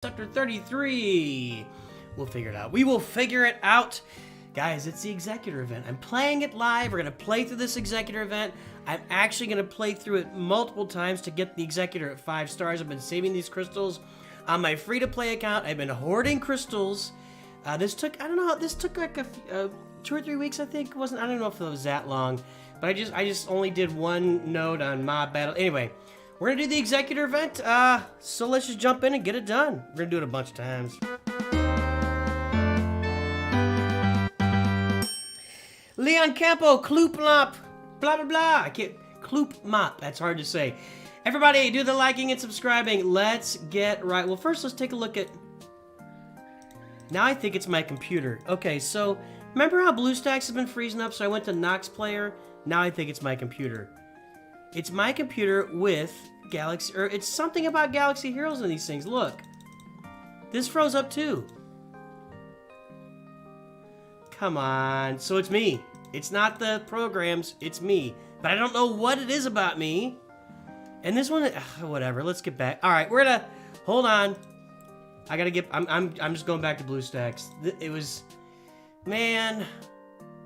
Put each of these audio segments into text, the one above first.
Sector 33. We'll figure it out. We will figure it out. Guys, it's the Executor event. I'm playing it live. We're going to play through this Executor event. I'm actually going to play through it multiple times to get the Executor at 5 stars. I've been saving these crystals on my free-to-play account. I've been hoarding crystals. This took, I don't know, this took like 2 or 3 weeks, I think. I don't know if it was that long. But I just only did one node on mob battle. Anyway, we're going to do the Executor event. So let's just jump in and get it done. We're going to do it a bunch of times. Leon Campo, Kloop-Lop, blah, blah, blah. I can't, Kloop-Mop, that's hard to say. Everybody, do the liking and subscribing. Let's get right. Well, first, let's take a look at... Now I think it's my computer. Okay, so, remember how BlueStacks has been freezing up, so I went to Nox Player? Now I think it's my computer. It's my computer with Galaxy... Or it's something about Galaxy Heroes in these things. Look. This froze up, too. Come on. So it's me. It's not the programs, it's me. But I don't know what it is about me. And this one, whatever, let's get back. All right, we're gonna, hold on. I gotta get, I'm just going back to BlueStacks. It was, man.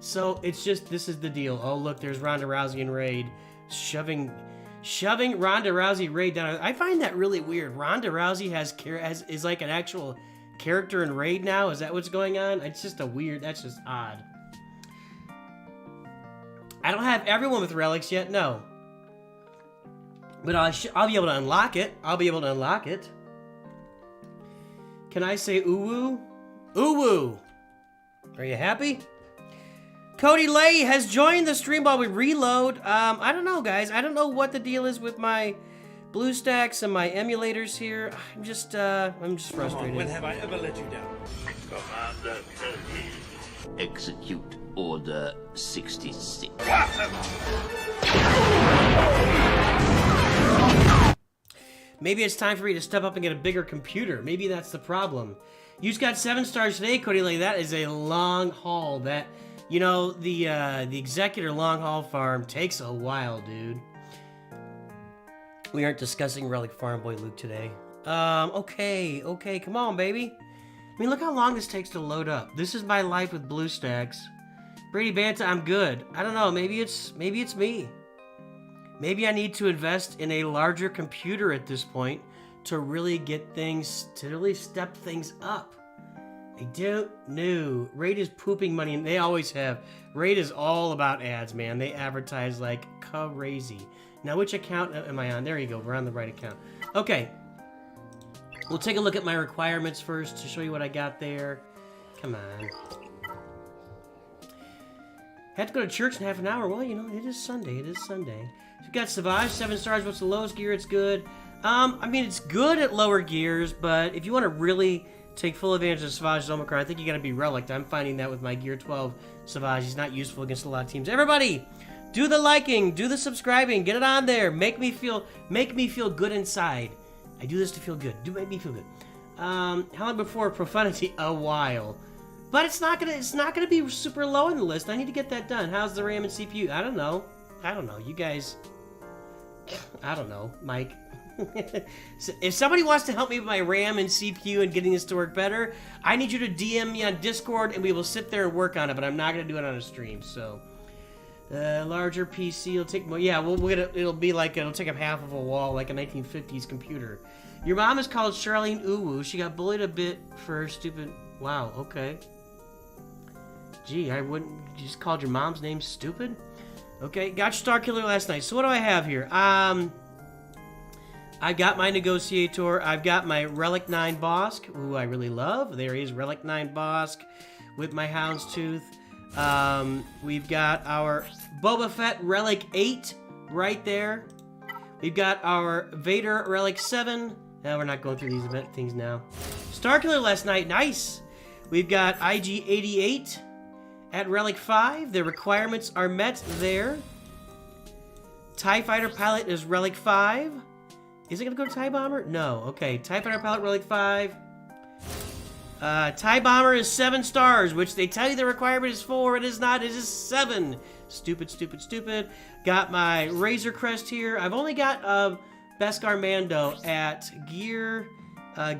So it's just, this is the deal. Oh, look, there's Ronda Rousey in Raid. Shoving Ronda Rousey Raid down. I find that really weird. Ronda Rousey is like an actual character in Raid now. Is that what's going on? It's just a weird, that's just odd. I don't have everyone with relics yet, no. But I'll be able to unlock it. I'll be able to unlock it. Can I say ooh-woo? Ooh-woo! Are you happy? Cody Lay has joined the stream while we reload. I don't know, guys. I don't know what the deal is with my BlueStacks and my emulators here. I'm just frustrated. Come on, when have I ever let you down? Commander execute Order 66. Maybe it's time for me to step up and get a bigger computer. Maybe that's the problem. You just got 7 stars today, Cody Lay. That is a long haul. That, you know, the Executor long haul farm takes a while, dude. We aren't discussing Relic Farm Boy Luke today. Okay, come on, baby. I mean, look how long this takes to load up. This is my life with BlueStacks. Brady Banta, I'm good. I don't know, maybe it's me. Maybe I need to invest in a larger computer at this point to really get things, to really step things up. I don't know. Raid is pooping money, and they always have. Raid is all about ads, man. They advertise like crazy. Now, which account am I on? There you go, we're on the right account. Okay. We'll take a look at my requirements first to show you what I got there. Come on. Had to go to church in half an hour. Well, you know, it is Sunday. It is Sunday. So we got Savage, 7 stars. What's the lowest gear? It's good. I mean, it's good at lower gears, but if you want to really take full advantage of Savage's Omicron, I think you got to be Relic. I'm finding that with my Gear 12 Savage. He's not useful against a lot of teams. Everybody, do the liking, do the subscribing, get it on there. Make me feel good inside. I do this to feel good. Do make me feel good. How long before profanity? A while. But it's not gonna be super low in the list. I need to get that done. How's the RAM and CPU? I don't know. You guys. I don't know, Mike. If somebody wants to help me with my RAM and CPU and getting this to work better, I need you to DM me on Discord and we will sit there and work on it. But I'm not gonna do it on a stream. So, larger PC will take more. Yeah, it'll be like it'll take up half of a wall, like a 1950s computer. Your mom is called Charlene Uwu. She got bullied a bit for her stupid. Wow. Okay. Gee, I wouldn't. You just called your mom's name stupid? Okay, got your Star Killer last night. So what do I have here? I've got my Negotiator. I've got my Relic 9 Bosk, who I really love. There he is, Relic 9 Bosk with my Houndstooth. We've got our Boba Fett Relic 8 right there. We've got our Vader Relic 7. Now we're not going through these event things now. Star Killer last night, nice. We've got IG-88 at Relic 5. The requirements are met there. TIE Fighter Pilot is Relic 5. Is it going to go to TIE Bomber? No. Okay, TIE Fighter Pilot Relic 5. TIE Bomber is 7 stars, which they tell you the requirement is 4. It is not. It is 7. Stupid, stupid, stupid. Got my Razor Crest here. I've only got Beskar Mando at Gear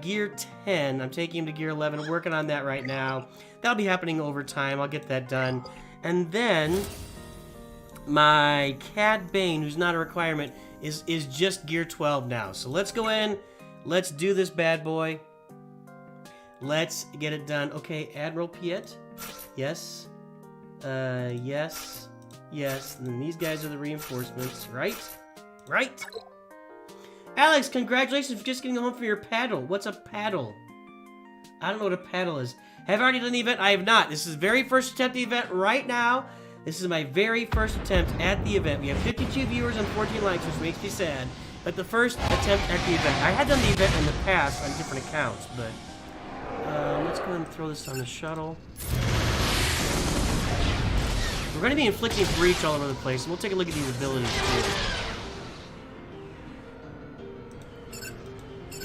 Gear 10. I'm taking him to Gear 11. Working on that right now. That'll be happening over time. I'll get that done. And then my Cad Bane, who's not a requirement, is just Gear 12 now. So let's go in. Let's do this bad boy. Let's get it done. Okay, Admiral Piet. Yes. Yes. Yes. And then these guys are the reinforcements, right? Right? Alex, congratulations for just getting home from your paddle. What's a paddle? I don't know what a paddle is. Have I already done the event? I have not. This is the very first attempt at the event right now. This is my very first attempt at the event. We have 52 viewers and 14 likes, which makes me sad. But the first attempt at the event. I had done the event in the past on different accounts, but... let's go ahead and throw this on the shuttle. We're going to be inflicting breach all over the place, and we'll take a look at these abilities too.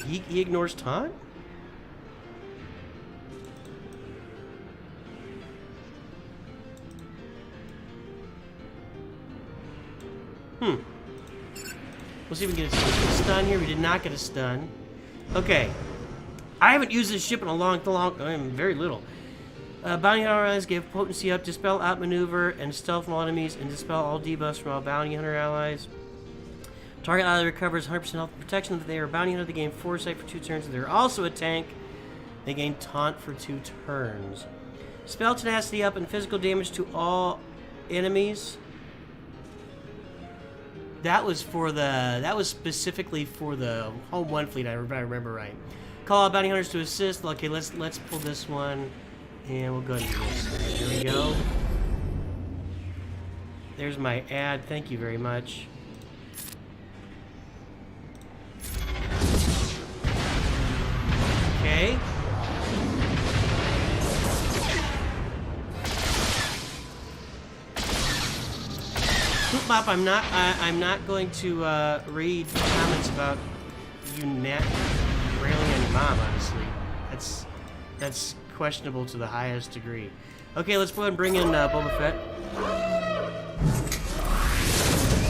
He ignores taunt? We'll see if we can get a stun here. We did not get a stun. Okay. I haven't used this ship in a long time. Very little. Bounty Hunter allies give potency up, dispel outmaneuver, and stealth from all enemies, and dispel all debuffs from all Bounty Hunter allies. Target ally recovers 100% health and protection. If they are a Bounty Hunter, they gain foresight for 2 turns. If they're also a tank, they gain taunt for 2 turns. Spell tenacity up and physical damage to all enemies. That was specifically for the Home 1 fleet, if I remember right. Call out Bounty Hunters to assist. Okay, let's pull this one. And we'll go ahead and do this. There we go. There's my ad. Thank you very much. Okay. Poop I'm not going to read comments about you railing on your mom, honestly. That's questionable to the highest degree. Okay, let's go ahead and bring in Boba Fett.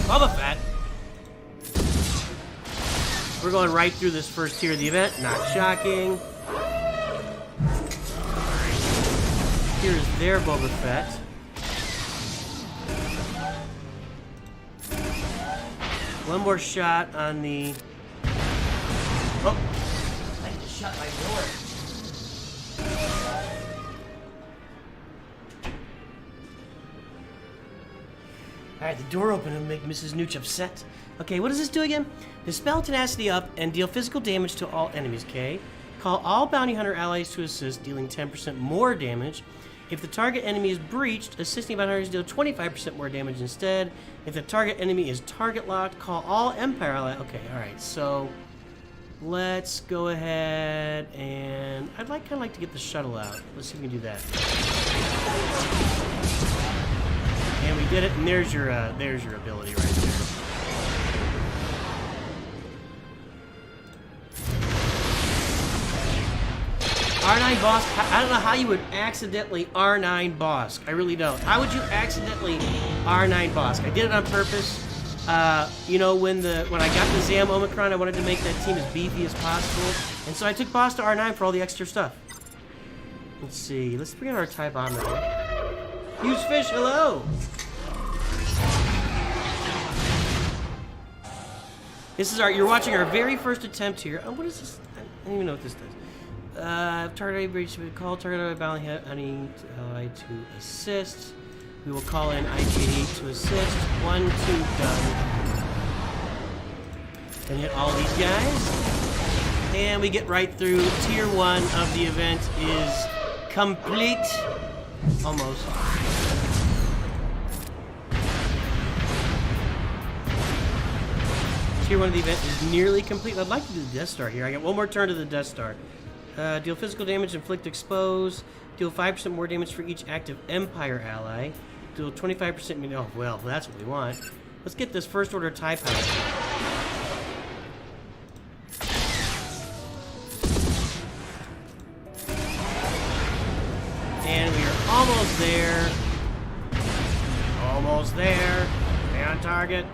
Boba Fett! We're going right through this first tier of the event. Not shocking. Here's their Boba Fett. One more shot on the... Oh! I just shut my door. Alright, the door opened and make Mrs. Nooch upset. Okay, what does this do again? Dispel tenacity up and deal physical damage to all enemies, okay? Call all Bounty Hunter allies to assist, dealing 10% more damage. If the target enemy is breached, assisting Bounty Hunters deal 25% more damage instead. If the target enemy is target locked, call all Empire allies. Okay, alright, so let's go ahead and I'd kind of like to get the shuttle out. Let's see if we can do that. And we did it, and there's your ability right there. R9 boss, I don't know how you would accidentally R9 boss. I really don't. How would you accidentally R9 boss? I did it on purpose. You know, when I got the Zam Omicron, I wanted to make that team as beefy as possible. And so I took boss to R9 for all the extra stuff. Let's see. Let's bring in our TIE bomber here. Huge fish, hello! This is you're watching our very first attempt here. Oh, what is this? I don't even know what this does. Target breach, we call target bounty ally to assist. We will call in IG to assist. 1, 2, done. And hit all these guys. And we get right through. Tier 1 of the event is complete. Almost. Tier 1 of the event is nearly complete. I'd like to do the Death Star here. I got one more turn to the Death Star. Deal physical damage, inflict expose. Deal 5% more damage for each active Empire ally. Deal 25%. Oh, well, that's what we want. Let's get this First Order TIE pilot. And we are almost there. Almost there. Stay on target.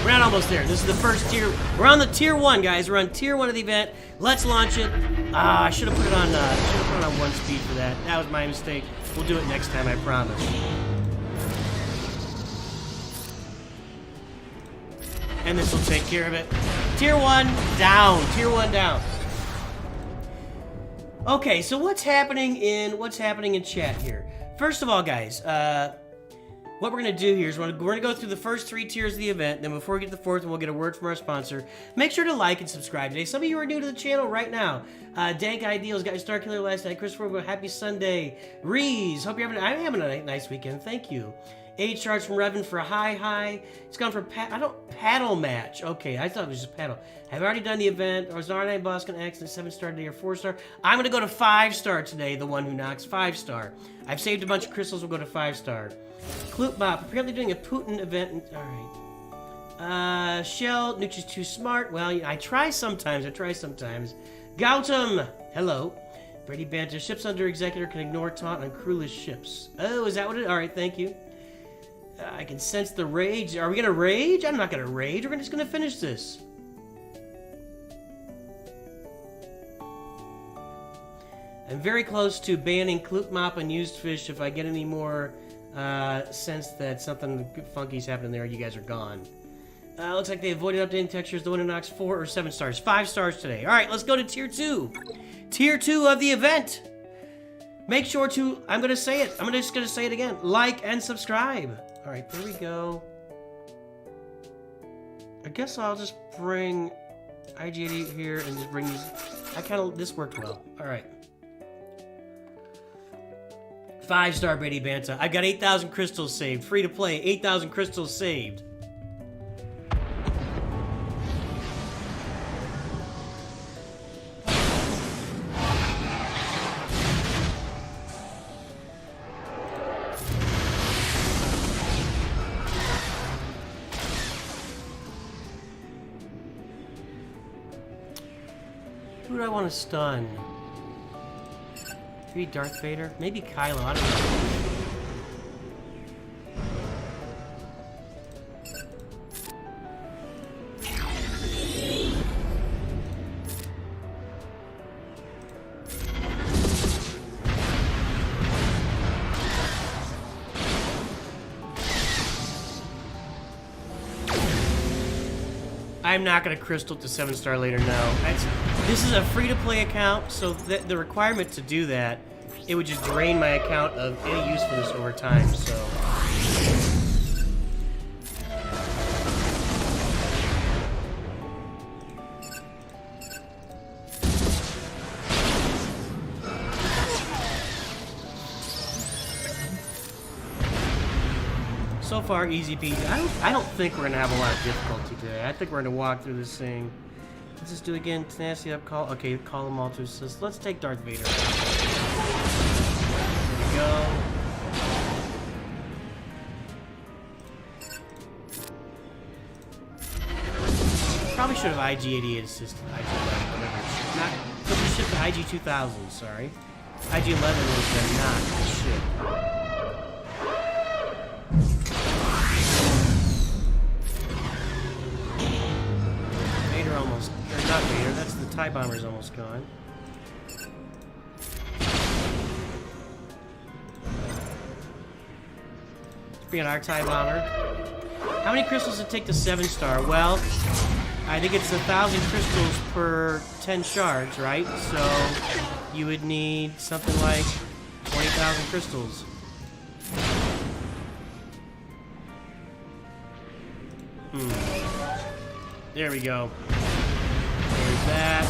We're not almost there. This is the first tier. We're on the tier 1, guys. We're on tier 1 of the event. Let's launch it. I should have put it on. Put it on 1 speed for that. That was my mistake. We'll do it next time, I promise. And this will take care of it. Tier 1 down. Tier 1 down. Okay, so what's happening in chat here? First of all, guys, what we're going to do here is we're going to go through the first 3 tiers of the event. Then before we get to the 4th one, we'll get a word from our sponsor. Make sure to like and subscribe today. Some of you are new to the channel right now. Dank Ideals, got your Star Killer last night. Christopher, happy Sunday. Reese, hope you're having a nice weekend. Thank you. 8 shards from Revan for a high. It's gone for paddle match. Okay, I thought it was just paddle. Have already done the event. Or is an R9 boss going to X and 7-star today or 4-star? I'm going to go to 5-star today, the one who knocks 5-star. I've saved a bunch of crystals. We'll go to 5-star. Kloopbop, apparently doing a Putin event. Alright. Shell, Nucci's too smart. Well, I try sometimes. Gautam, hello. Brady Banter, ships under Executor can ignore taunt on crewless ships. Oh, is that what it is? Alright, thank you. I can sense the rage. Are we going to rage? I'm not going to rage. We're just going to finish this. I'm very close to banning Kloopmop and used fish. If I get any more sense that something funky's happening there, you guys are gone. Looks like they avoided updating textures. The one who knocks 4 or 7 stars. 5 stars today. All right, let's go to tier 2. Tier 2 of the event. Make sure to, I'm going to say it. I'm just going to say it again. Like and subscribe. All right, there we go. I guess I'll just bring IG88 here and just bring these. This worked well. All right. 5-star Brady Banta. I've got 8,000 crystals saved. Free to play. 8,000 crystals saved. Who do I want to stun? Maybe Darth Vader? Maybe Kylo, I don't know. I'm not going to crystal to 7-star later, no. This is a free-to-play account, so the requirement to do that, it would just drain my account of any usefulness over time, so... So far, easy peasy. I don't think we're gonna have a lot of difficulty today. I think we're gonna walk through this thing. Let's just do it again. Tenacity up, call. Okay, call them all to assist. Let's take Darth Vader. There we go. Probably should have IG88 assisted. IG11, whatever. Not. Put the ship to IG2000. Sorry. IG11 was not the ship. Almost, or not Vader, that's the TIE Bomber's almost gone. Let's bring in our TIE Bomber. How many crystals does it take to 7-star? Well, I think it's 1,000 crystals per 10 shards, right? So you would need something like 20,000 crystals. There we go. There's that.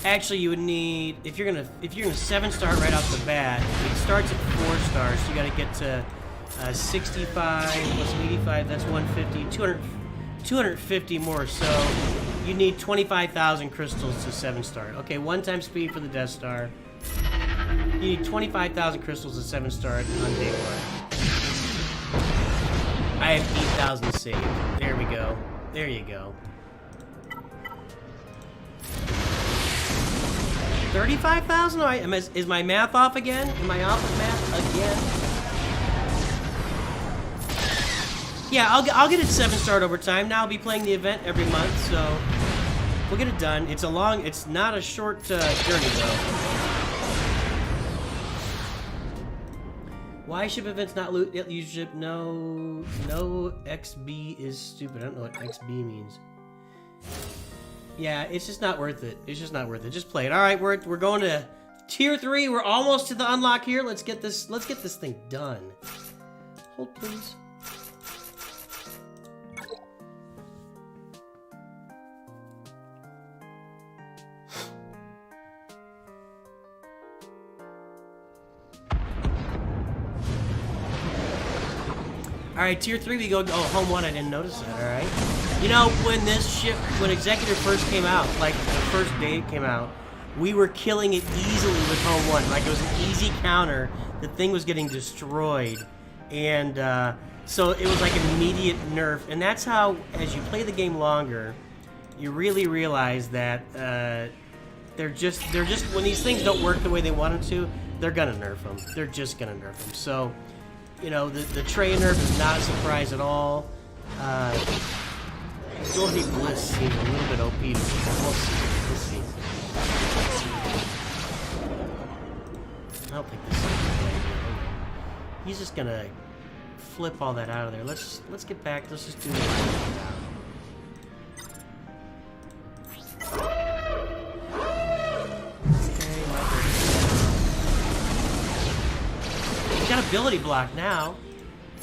Actually, you would need, if you're gonna 7-star right off the bat, it starts at 4 stars. So you got to get to 65 plus 85. That's 150. 250 more, so you need 25,000 crystals to 7-star. Okay, 1 speed for the Death Star. You need 25,000 crystals to 7-star on day 1. I have 8,000 saved. There we go. There you go. 35,000? Is my math off again? Am I off with math again? Yeah, I'll get it 7-star over time. Now I'll be playing the event every month, so we'll get it done. It's not a short journey though. Why ship events not loot? You ship no XB is stupid. I don't know what XB means. Yeah, it's just not worth it. It's just not worth it. Just play it. All right, we're going to tier 3. We're almost to the unlock here. Let's get this thing done. Hold please. Alright, tier 3 we go, oh, home 1, I didn't notice that, alright? You know, when Executor first came out, like, the first day it came out, we were killing it easily with home 1, like, it was an easy counter, the thing was getting destroyed, and, so it was like an immediate nerf, and that's how, as you play the game longer, you really realize that, they're just, when these things don't work the way they want them to, they're gonna nerf them, they're just gonna nerf them, so... You know, the tray nerf is not a surprise at all. Dorothy Bliss seems a little bit OP to me. We'll see. I don't think this is good. He's just gonna flip all that out of there. Let's get back. Let's just do this. Got ability block now.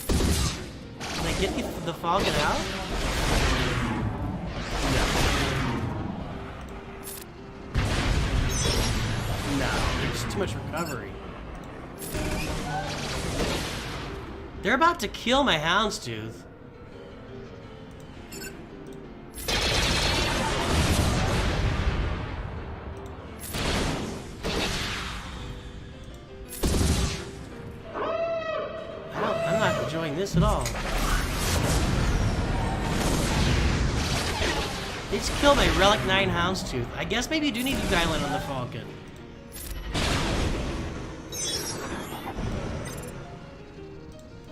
Can I get the Falcon out? No, there's too much recovery. They're about to kill my Houndstooth. This at all. They just killed my Relic 9 Houndstooth. I guess maybe you do need to dial in on the Falcon.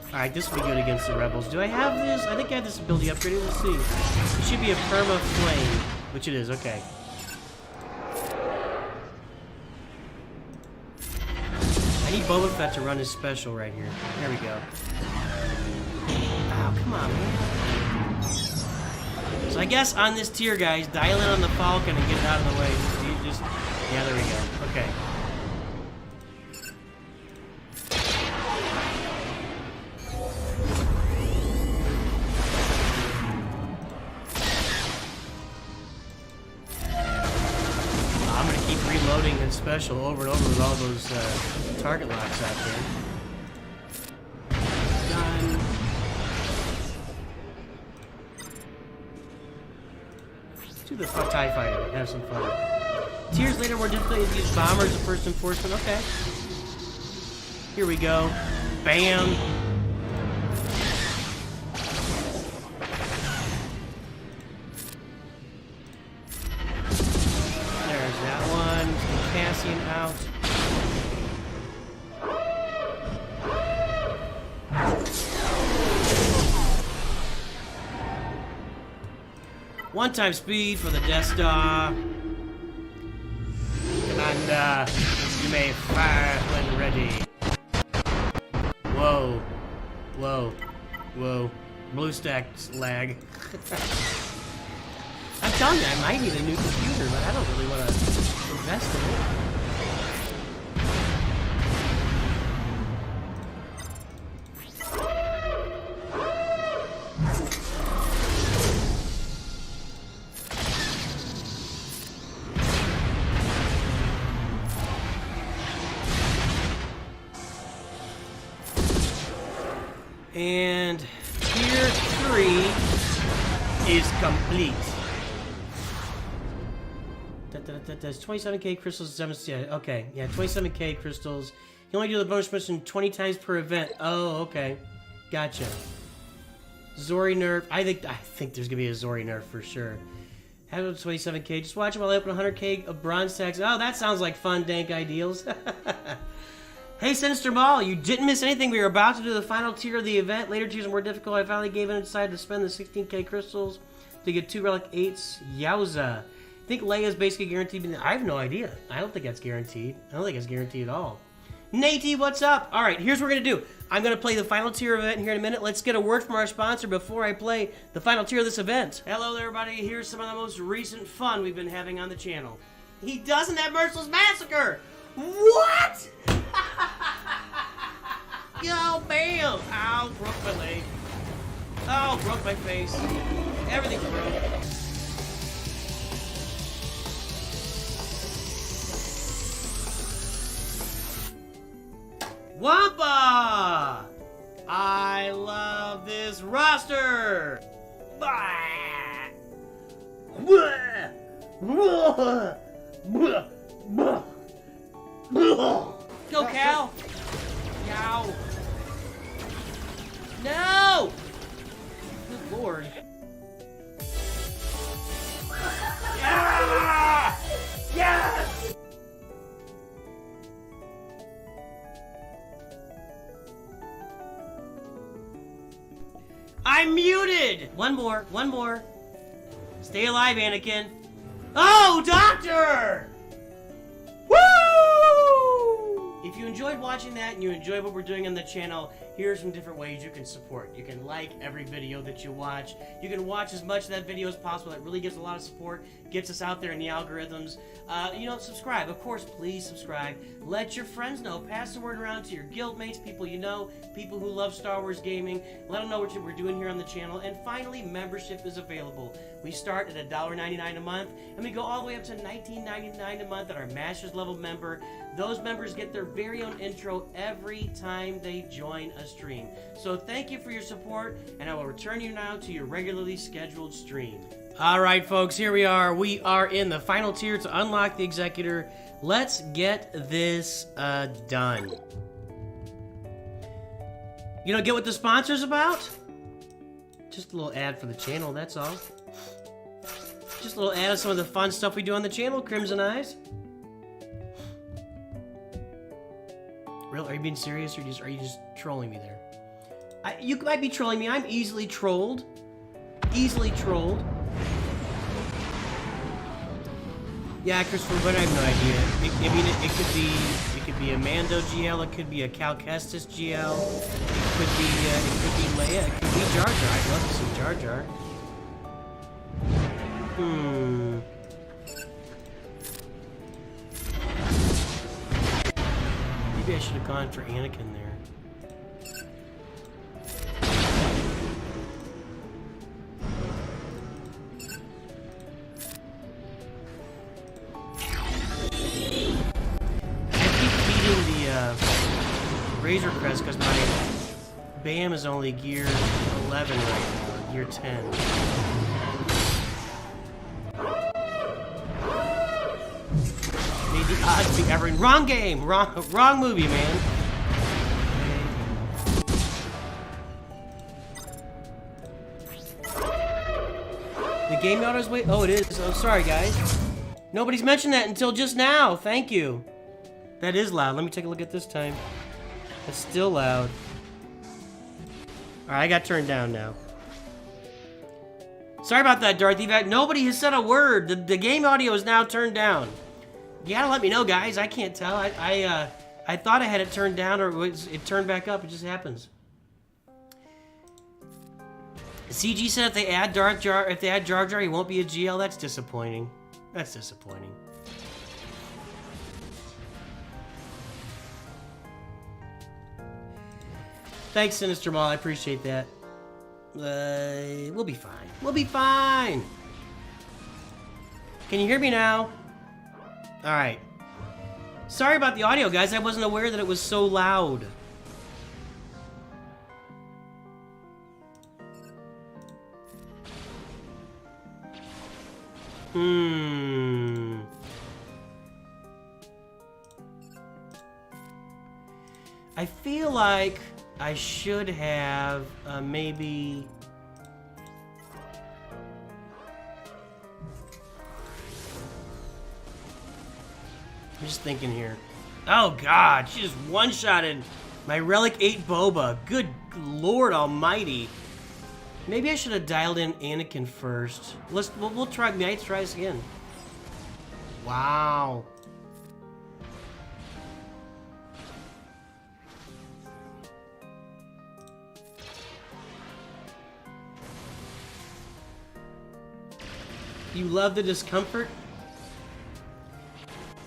Alright, this will be good against the Rebels. Do I have this? I think I have this ability upgraded. Let's see. It should be a Perma Flame, which it is. Okay. I need Boba Fett to run his special right here. There we go. Oh, come on, man. So I guess on this tier, guys, dial in on the Falcon and get it out of the way. Yeah, there we go. Okay. I'm gonna keep reloading his special over and over with all those target locks out there. Done. Do the TIE Fighter. Have some fun. Tiers later, more difficult to use bombers as first enforcement. Okay. Here we go. Bam. There's that one. Cassian out. One-time speed for the Death Star. Commander, you may fire when ready. Whoa. Whoa. Whoa. BlueStacks lag. I'm telling you, I might need a new computer, but I don't really want to invest in it. And tier 3 is complete. That's 27k crystals, 7. Yeah, okay. Yeah, 27k crystals. You only do the bonus mission 20 times per event. Oh, okay. Gotcha. Zori nerf. I think there's gonna be a Zori nerf for sure. Have 27k. Just watch it while I open 100k of bronze tags. Oh, that sounds like fun, dank ideals. Hey, Sinister Ball, you didn't miss anything. We were about to do the final tier of the event. Later tiers are more difficult. I finally gave in and decided to spend the 16k crystals to get 2 relic 8s. Yowza. I think Leia's basically guaranteed. I have no idea. I don't think that's guaranteed. I don't think it's guaranteed at all. Nate, what's up? All right, here's what we're going to do. I'm going to play the final tier event here in a minute. Let's get a word from our sponsor before I play the final tier of this event. Hello, everybody. Here's some of the most recent fun we've been having on the channel. He doesn't have Merciless Massacre. What? Yo, bam. Ow, broke my leg. Oh, broke my face. Everything's broke. Wampa! I love this roster! Go, Cal! Yow! No! Good lord. Yeah! Yes! I'm muted! One more. Stay alive, Anakin. Oh, Doctor! Woo! If you enjoyed watching that and you enjoy what we're doing on the channel, here are some different ways you can support. You can like every video that you watch. You can watch as much of that video as possible. That really gives a lot of support, gets us out there in the algorithms. Subscribe. Of course, please subscribe. Let your friends know. Pass the word around to your guildmates, people you know, people who love Star Wars gaming. Let them know what we're doing here on the channel. And finally, membership is available. We start at $1.99 a month, and we go all the way up to $19.99 a month at our Master's level member. Those members get their very own intro every time they join a stream. So thank you for your support, and I will return you now to your regularly scheduled stream. Alright folks, here we are. We are in the final tier to unlock the Executor. Let's get this done. Get what the sponsor's about? Just a little ad for the channel, that's all. Just a little ad of some of the fun stuff we do on the channel, Crimson Eyes. Really? Are you being serious, or are you just trolling me there? You might be trolling me. I'm easily trolled. Easily trolled. Yeah, Christopher, but I have no idea. It could be a Mando GL. It could be a Cal Kestis GL. It could be Leia. It could be Jar Jar. I'd love to see Jar Jar. Maybe I should have gone for Anakin there. Razor Crest because my BAM is only gear 11 right now, or gear 10. Made the odds be ever. Wrong game! Wrong movie, man. The game auto's wait. Oh, it is. Oh, sorry, guys. Nobody's mentioned that until just now. Thank you. That is loud. Let me take a look at this time. It's still loud. Alright, I got turned down now. Sorry about that, Dorothy. Nobody has said a word. The game audio is now turned down. You gotta let me know, guys. I can't tell. I thought I had it turned down, or it turned back up. It just happens. CG said if they add Jar Jar, he won't be a GL. That's disappointing. That's disappointing. Thanks, Sinister Mall. I appreciate that. We'll be fine. We'll be fine. Can you hear me now? Alright. Sorry about the audio, guys. I wasn't aware that it was so loud. I feel like I should have maybe I'm just thinking here. Oh god, she just one-shotted my Relic 8 Boba. Good lord almighty. Maybe I should have dialed in Anakin first. We'll try. Let's try this again. Wow. You love the discomfort?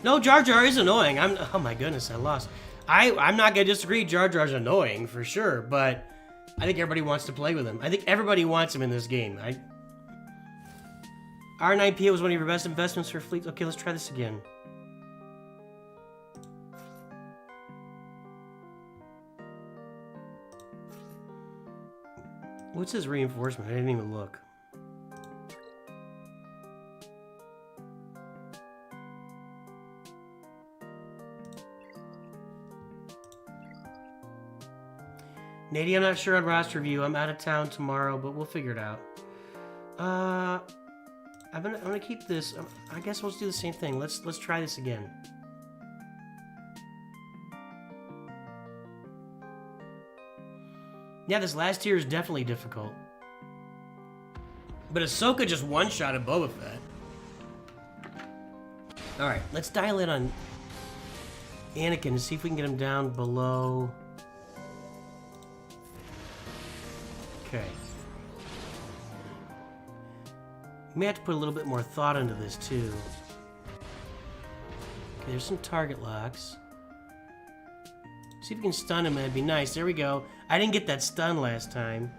No, Jar Jar is annoying. Oh my goodness, I lost. I'm not gonna disagree. Jar Jar's annoying for sure, but I think everybody wants to play with him. I think everybody wants him in this game. R9PO was one of your best investments for fleets. Okay, let's try this again. What's his reinforcement? I didn't even look. Nady, I'm not sure on roster view. I'm out of town tomorrow, but we'll figure it out. I'm gonna keep this. I guess we'll just do the same thing. Let's try this again. Yeah, this last tier is definitely difficult. But Ahsoka just one-shotted Boba Fett. Alright, let's dial in on Anakin and see if we can get him down below. Okay. We may have to put a little bit more thought into this, too. Okay, there's some target locks. See if we can stun him, that'd be nice. There we go. I didn't get that stun last time.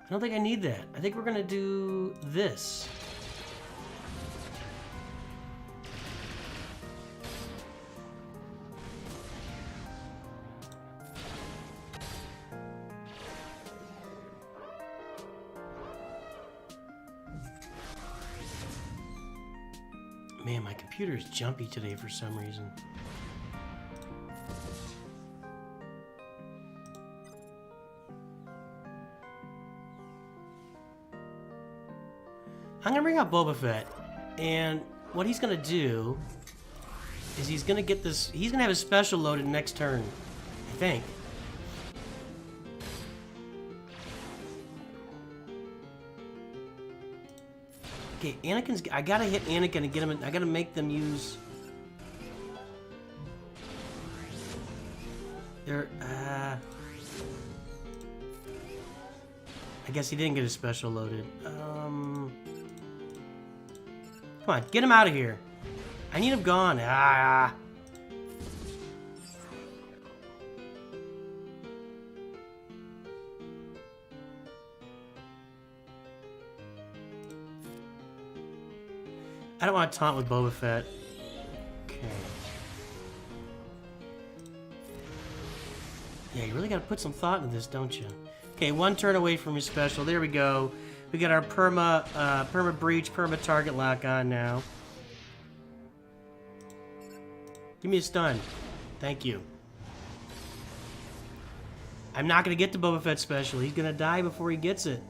I don't think I need that. I think we're gonna do this. Man, my computer is jumpy today for some reason. I'm gonna bring out Boba Fett, and what he's gonna do is he's gonna get this. He's gonna have his special loaded next turn, I think. Okay, Anakin's. I gotta hit Anakin and get him. I gotta make them use. Their. I guess he didn't get his special loaded. Come on, get him out of here. I need him gone. Ah. I don't want to taunt with Boba Fett. Okay. Yeah, you really got to put some thought into this, don't you? Okay, one turn away from his special. There we go. We got our perma breach, perma target lock on now. Give me a stun. Thank you. I'm not gonna get the Boba Fett special. He's gonna die before he gets it.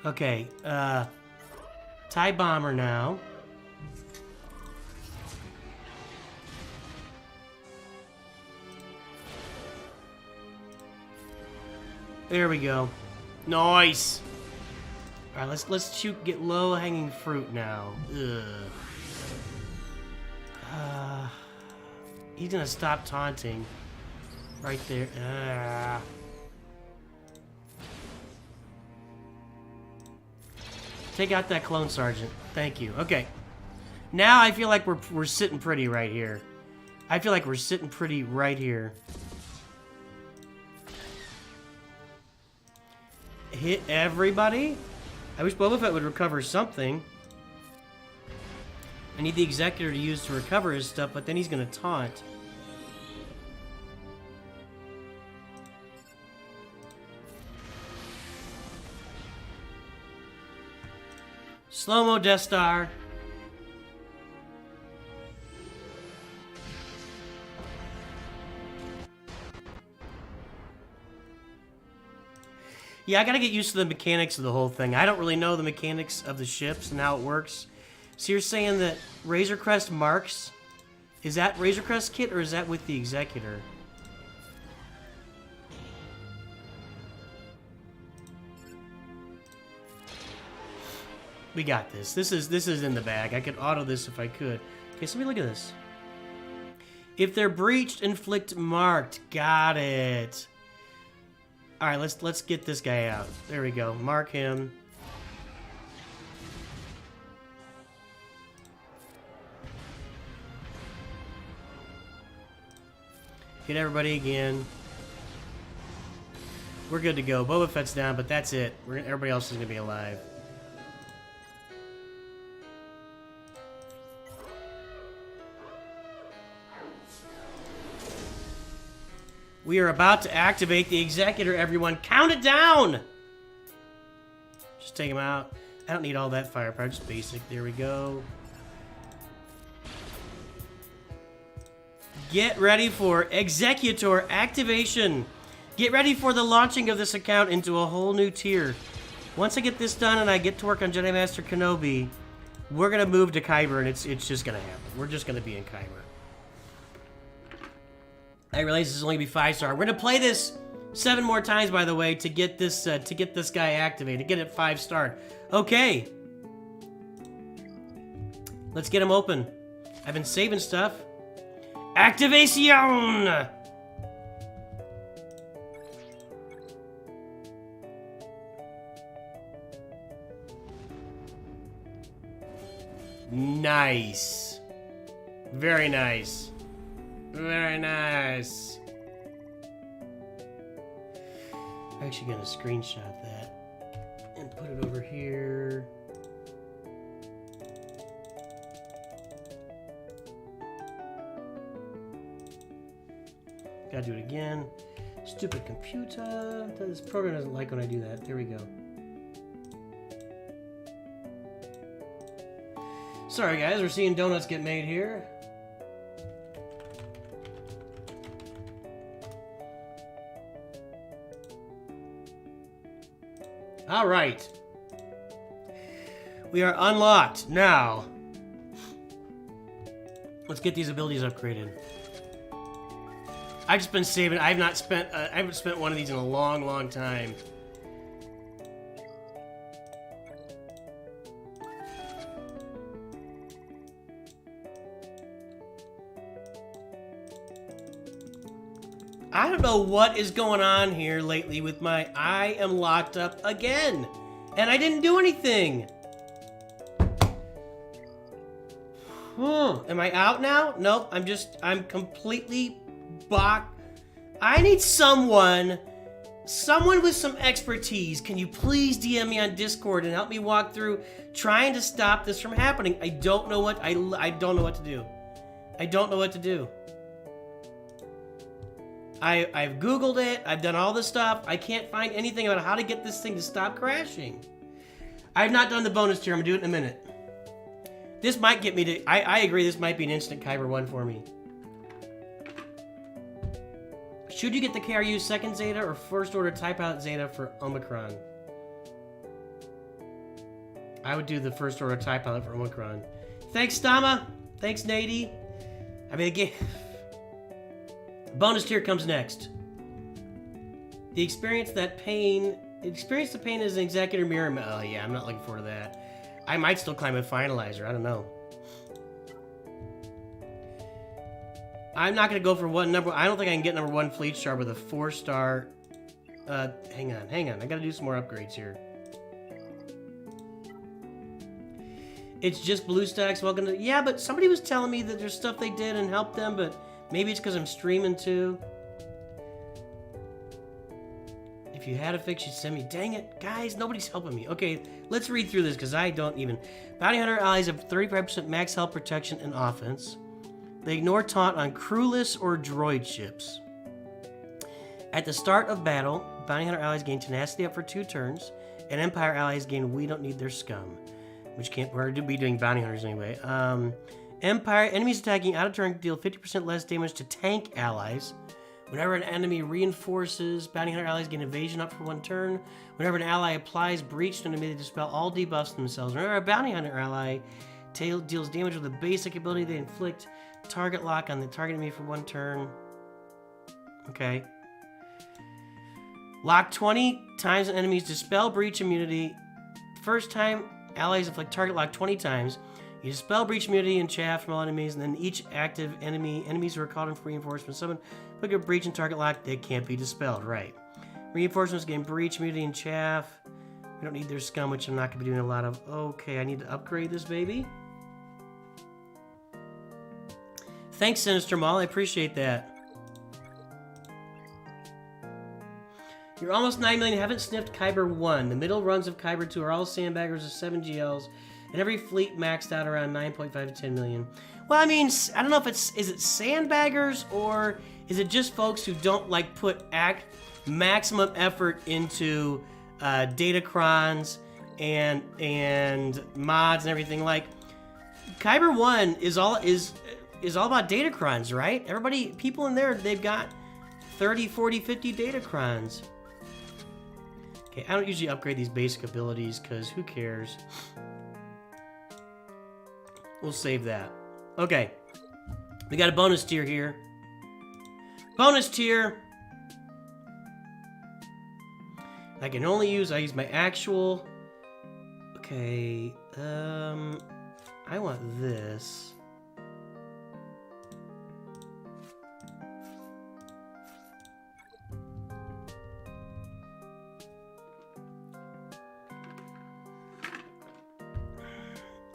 Okay, TIE Bomber now. There we go. Nice. All right, let's shoot. Get low hanging fruit now. Ugh. He's gonna stop taunting. Right there. Take out that clone sergeant. Thank you. Okay. Now I feel like we're sitting pretty right here. I feel like we're sitting pretty right here. Hit everybody? I wish Boba Fett would recover something. I need the Executor to use to recover his stuff, but then he's gonna taunt. Slow-mo Death Star. Yeah, I gotta get used to the mechanics of the whole thing. I don't really know the mechanics of the ships and how it works. So you're saying that Razor Crest marks, is that Razor Crest kit or is that with the Executor? We got this. This is in the bag. I could auto this if I could. Okay, so let me look at this. If they're breached, inflict marked. Got it. All right, let's get this guy out. There we go. Mark him. Hit everybody again. We're good to go. Boba Fett's down, but that's it. Everybody else is gonna be alive. We are about to activate the Executor, everyone. Count it down! Just take him out. I don't need all that firepower, just basic. There we go. Get ready for Executor activation. Get ready for the launching of this account into a whole new tier. Once I get this done and I get to work on Jedi Master Kenobi, we're going to move to Kyber, and it's just going to happen. We're just going to be in Kyber. I realize this is only going to be 5-star. We're going to play this 7 more times, by the way, to get this guy activated, get it 5-star. Okay. Let's get him open. I've been saving stuff. Activation! Nice. Very nice. Very nice. I'm actually gonna screenshot that and put it over here. Gotta do it again. Stupid computer. This program doesn't like when I do that. There we go. Sorry guys, we're seeing donuts get made here. All right. We are unlocked now. Let's get these abilities upgraded. I've just been saving. I haven't spent one of these in a long, long time. I don't know what is going on here lately with my... I am locked up again. And I didn't do anything. Am I out now? Nope. I'm completely blocked. I need someone with some expertise. Can you please DM me on Discord and help me walk through trying to stop this from happening? I don't know what... I don't know what to do. I don't know what to do. I've Googled it. I've done all this stuff. I can't find anything about how to get this thing to stop crashing. I've not done the bonus tier. I'm going to do it in a minute. This might get me to... I agree. This might be an instant Kyber 1 for me. Should you get the KRU second Zeta or first order TIE Pilot Zeta for Omicron? I would do the first order TIE Pilot for Omicron. Thanks, Stama. Thanks, Nady. I mean, again... Bonus tier comes next. Experience the pain as an Executor mirror. Oh yeah, I'm not looking forward to that. I might still climb a finalizer. I don't know. I'm not gonna go for one number. I don't think I can get number 1 fleet star with a 4-star. Hang on. I gotta do some more upgrades here. It's just BlueStacks. Welcome to... Yeah, but somebody was telling me that there's stuff they did and helped them, but maybe it's because I'm streaming too. If you had a fix, you'd send me. Dang it, guys, nobody's helping me. Okay, let's read through this because I don't even. Bounty Hunter allies have 35% max health protection and offense. They ignore taunt on crewless or droid ships. At the start of battle, Bounty Hunter allies gain tenacity up for 2 turns, and Empire allies gain we don't need their scum. Which can't, we're going to be doing Bounty Hunters anyway. Empire enemies attacking out of turn deal 50% less damage to tank allies, Whenever an enemy reinforces, bounty hunter allies gain evasion up for 1 turn. Whenever an ally applies breach to an enemy, they dispel all debuffs themselves. Whenever a bounty hunter ally deals damage with a basic ability, they inflict target lock on the target enemy for 1 turn. Okay. Lock 20 times an enemy's dispel breach immunity. First time allies inflict target lock 20 times. You dispel breach immunity and chaff from all enemies, and then each active enemies who are called in for reinforcements summon, put a breach and target lock, they can't be dispelled, right. Reinforcements gain breach immunity and chaff. We don't need their scum, which I'm not going to be doing a lot of. Okay, I need to upgrade this baby. Thanks, Sinister Maul, I appreciate that. You're almost 9 million, haven't sniffed Kyber 1. The middle runs of Kyber 2 are all sandbaggers of 7 GLs. And every fleet maxed out around 9.5 to 10 million. Well, I mean, I don't know if is it sandbaggers or is it just folks who don't like put maximum effort into datacrons and mods and everything. Like Kyber 1 is all about datacrons, right? People in there, they've got 30, 40, 50 datacrons. Okay, I don't usually upgrade these basic abilities because who cares? We'll save that. Okay. We got a bonus tier here. Bonus tier. I use my actual. Okay. I want this.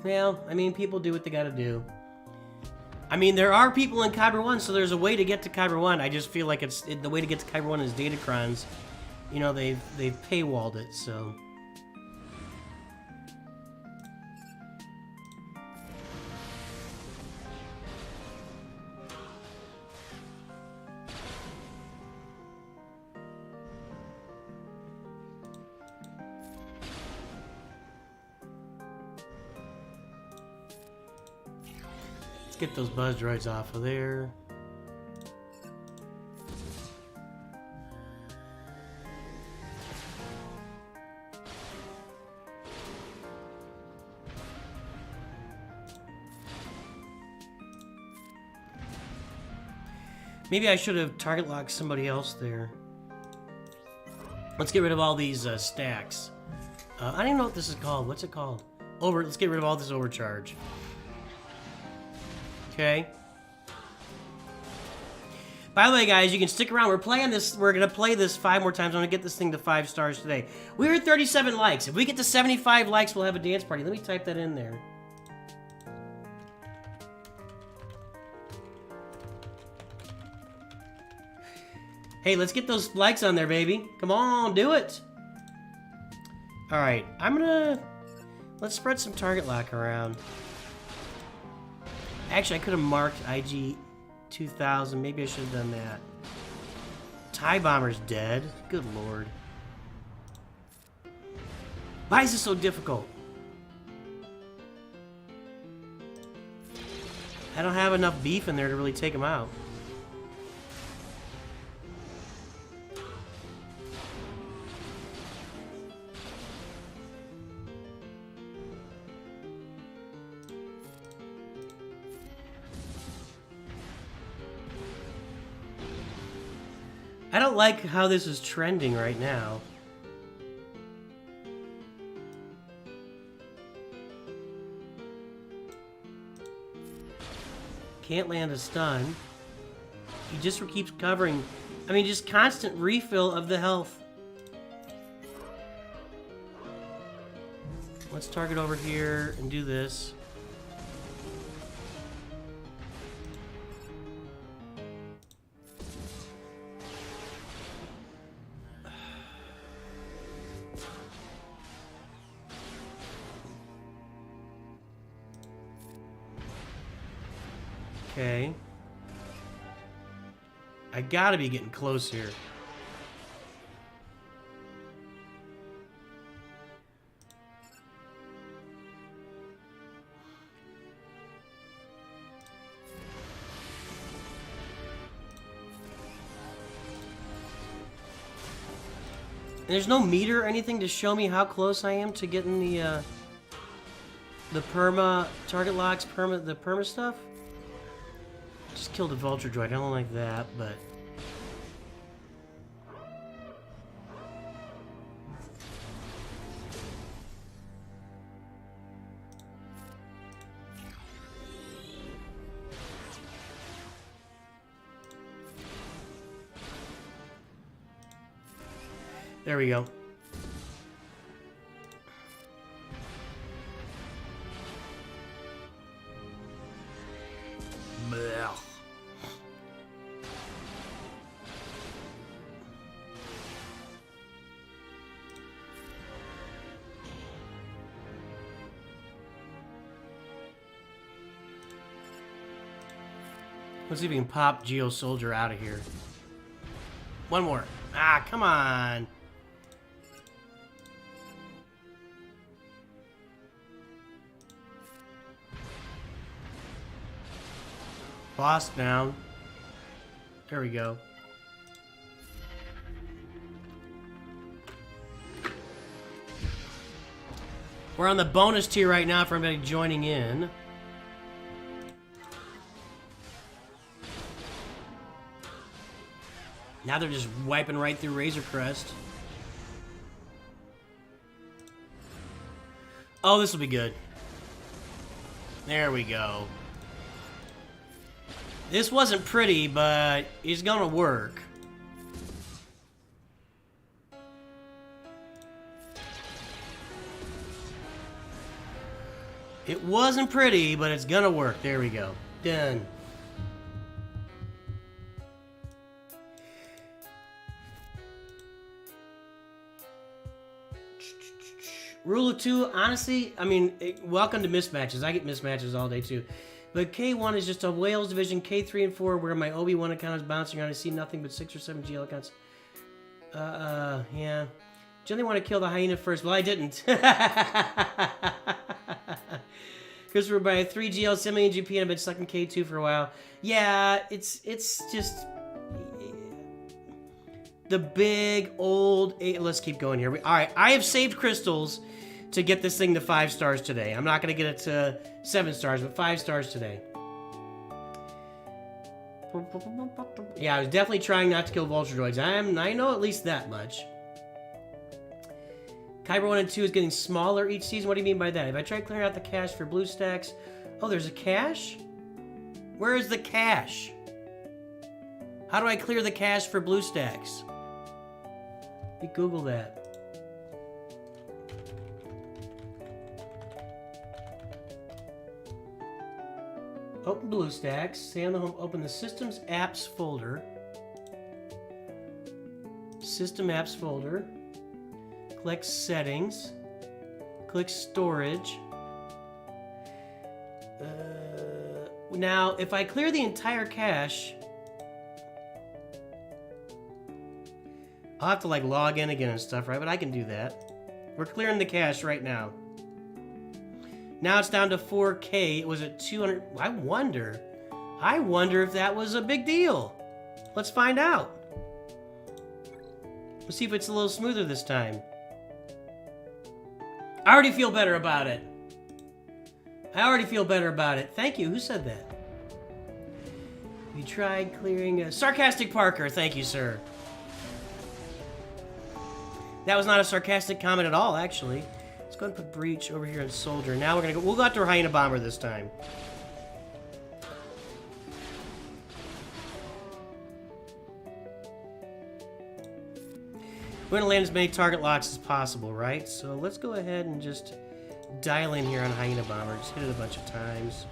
Well, I mean, people do what they gotta do. I mean, there are people in Kyber 1, so there's a way to get to Kyber 1. I just feel like the way to get to Kyber 1 is datacrons. You know, they've paywalled it, so. Let's get those buzz droids off of there. Maybe I should have target locked somebody else there. Let's get rid of all these stacks. I don't even know what this is called. What's it called? Let's get rid of all this overcharge. Okay. By the way, guys, you can stick around. We're playing this. We're gonna play this 5 more times. I'm gonna get this thing to 5 stars today. We're at 37 likes. If we get to 75 likes, we'll have a dance party. Let me type that in there. Hey, let's get those likes on there, baby. Come on, do it. All right, let's spread some target lock around. Actually, I could have marked IG 2000. Maybe I should have done that. TIE Bomber's dead. Good lord. Why is this so difficult? I don't have enough beef in there to really take him out. I don't like how this is trending right now. Can't land a stun. He just keeps covering. I mean, just constant refill of the health. Let's target over here and do this. Okay. I gotta be getting close here. There's no meter or anything to show me how close I am to getting the perma target locks, the perma stuff. Just killed a vulture droid. I don't like that, but there we go. Blech. Let's see if we can pop Geo Soldier out of here. One more. Ah, come on. Boss down. There we go. We're on the bonus tier right now for everybody joining in. Now they're just wiping right through Razor Crest. Oh, this will be good. There we go. This wasn't pretty, but it's gonna work. It wasn't pretty, but it's gonna work. There we go. Done. Rule of two, honestly, I mean, welcome to mismatches. I get mismatches all day too. But K1 is just a Wales division. K3 and 4, where my Obi-Wan account is bouncing around. I see nothing but 6 or 7 GL accounts. Yeah. Generally want to kill the hyena first. Well, I didn't. Because we're by 3 GL, 7 million GP, and I've been stuck in K2 for a while. Yeah, it's just... the big, old... Let's keep going here. Alright, I have saved crystals to get this thing to 5 stars today. I'm not going to get it to 7 stars, but 5 stars today. Yeah, I was definitely trying not to kill vulture droids. I know at least that much. Kyber 1 and 2 is getting smaller each season. What do you mean by that? If I try clearing out the cache for blue stacks... Oh, there's a cache? Where is the cache? How do I clear the cache for blue stacks? Let me Google that. Open BlueStacks. Stay on the home. Open the Systems Apps folder. System Apps folder. Click Settings. Click Storage. Now, if I clear the entire cache, I'll have to like log in again and stuff, right? But I can do that. We're clearing the cache right now. Now it's down to 4K. It was at 200. I wonder if that was a big deal. Let's find out. Let's see if it's a little smoother this time. I already feel better about it. Thank you. Who said that? You tried clearing Sarcastic Parker. Thank you, sir. That was not a sarcastic comment at all, actually. Let's go ahead and put Breach over here in Soldier. Now we'll go out to Hyena Bomber this time. We're gonna land as many target locks as possible, right? So let's go ahead and just dial in here on Hyena Bomber. Just hit it a bunch of times.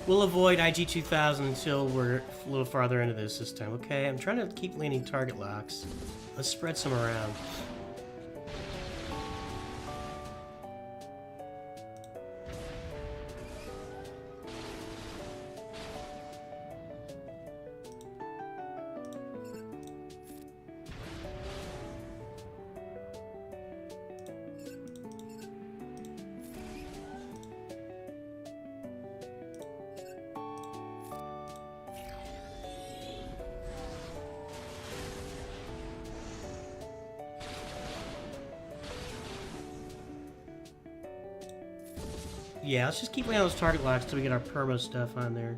We'll avoid IG-2000 until we're a little farther into this time. Okay, I'm trying to keep landing target locks. Let's spread some around. Yeah, let's just keep playing those target locks till we get our perma stuff on there.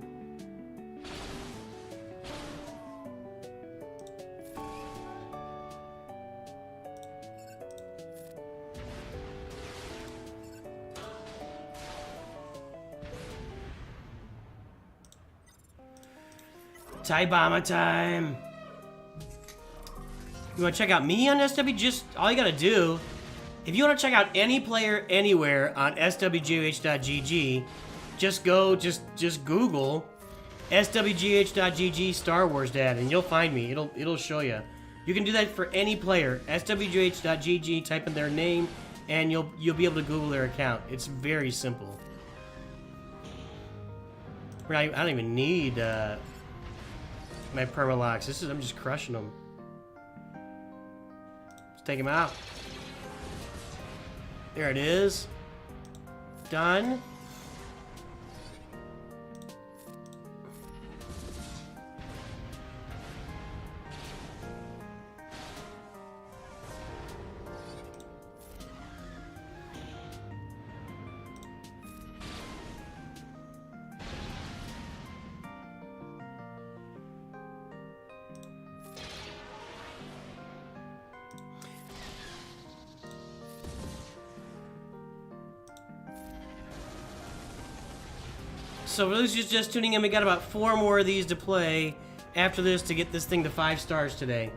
Tie bomber time. You want to check out me on SW? Just all you gotta do, if you want to check out any player anywhere on swgoh.gg, just Google swgoh.gg Star Wars Dad, and you'll find me. It'll show you. You can do that for any player. swgoh.gg, type in their name, and you'll be able to Google their account. It's very simple. I don't even need my permalocks. I'm just crushing them. Let's take him out. There it is. Done. So for those who's just tuning in, we got about 4 more of these to play after this to get this thing to 5 stars today.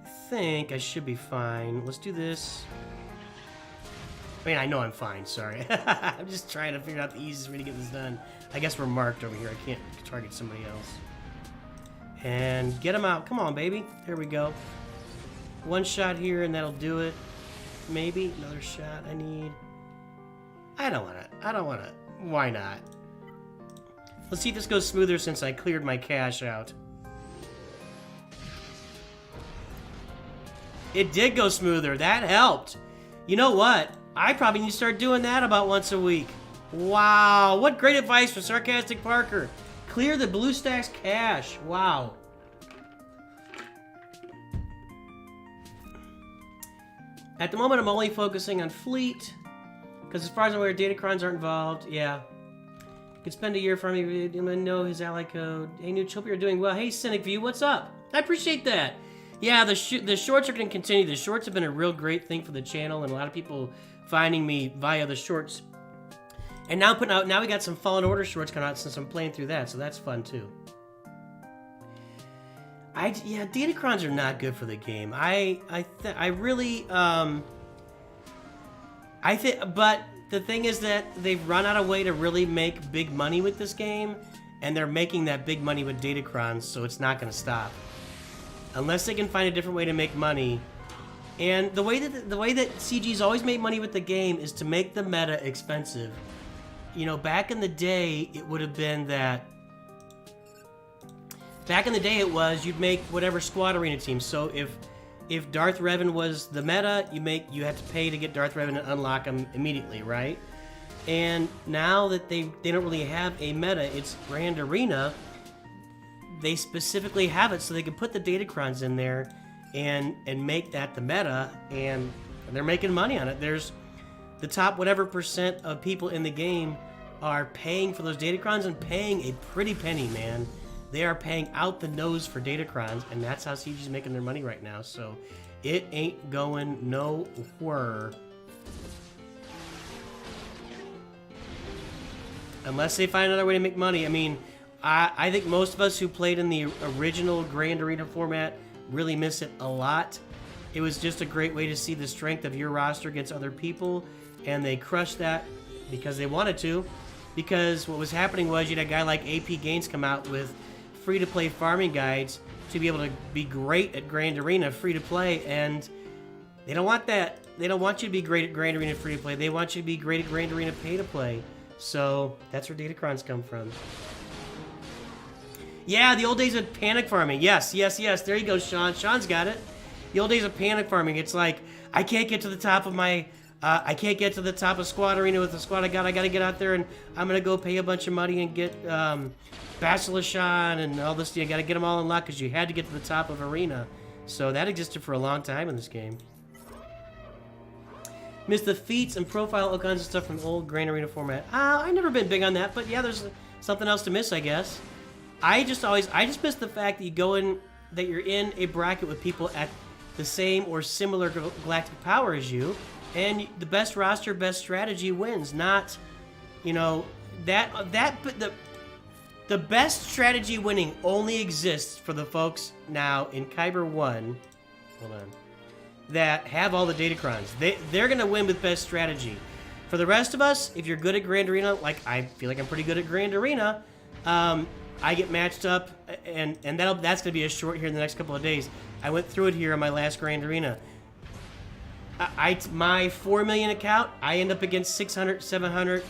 I think I should be fine. Let's do this. I mean, I know I'm fine, sorry. I'm just trying to figure out the easiest way to get this done. I guess we're marked over here. I can't target somebody else. And get them out. Come on, baby. There we go. 1 shot here and that'll do it. Maybe another shot I need. I don't want to. Why not? Let's see if this goes smoother since I cleared my cache out. It did go smoother. That helped. You know what? I probably need to start doing that about once a week. Wow. What great advice from Sarcastic Parker. Clear the BlueStacks cache. Wow. At the moment, I'm only focusing on Fleet. Because as far as I'm aware, datacrons aren't involved. Yeah. You could spend a year for me to know his ally code. Hey, Nooch, hope you're doing well. Hey, Cynic View, what's up? I appreciate that. Yeah, the shorts are going to continue. The shorts have been a real great thing for the channel, and a lot of people finding me via the shorts. And now we got some Fallen Order shorts coming out since I'm playing through that, so that's fun too. Yeah, datacrons are not good for the game. But the thing is that they've run out of way to really make big money with this game, and they're making that big money with datacrons, so it's not going to stop unless they can find a different way to make money. And the way that CG's always made money with the game is to make the meta expensive. You know, back in the day, it would have been that. Back in the day, it was you'd make whatever squad arena team. So if Darth Revan was the meta, you have to pay to get Darth Revan and unlock him immediately, right? And now that they don't really have a meta, it's Grand Arena. They specifically have it so they can put the datacrons in there and make that the meta, and they're making money on it. There's the top whatever percent of people in the game are paying for those datacrons and paying a pretty penny, man. They are paying out the nose for datacrons, and that's how CG's making their money right now. So it ain't going nowhere. Unless they find another way to make money. I mean, I think most of us who played in the original Grand Arena format really miss it a lot. It was just a great way to see the strength of your roster against other people, and they crushed that because they wanted to. Because what was happening was you had a guy like AP Gaines come out with free-to-play farming guides to be able to be great at Grand Arena free-to-play, and they don't want that. They don't want you to be great at Grand Arena free-to-play. They want you to be great at Grand Arena pay-to-play. So that's where datacrons come from. Yeah, the old days of panic farming. Yes. There you go, Sean. Sean's got it. The old days of panic farming. It's like, I can't get to the top of my... I can't get to the top of Squad Arena with the squad I got. I got to get out there, and I'm going to go pay a bunch of money and get Basilishan and all this. You got to get them all unlocked because you had to get to the top of Arena. So that existed for a long time in this game. Miss the feats and profile all kinds of stuff from the old Grand Arena format. I've never been big on that, but yeah, there's something else to miss, I guess. I just miss the fact that you're in a bracket with people at the same or similar galactic power as you, and the best roster, best strategy wins. Not, you know, the best strategy winning only exists for the folks now in Kyber 1. Hold on. That have all the datacrons. They're gonna win with best strategy. For the rest of us, if you're good at Grand Arena, like I feel like I'm pretty good at Grand Arena, I get matched up, and that's gonna be a short here in the next couple of days. I went through it here on my last Grand Arena. My 4 million account, I end up against 600, 700,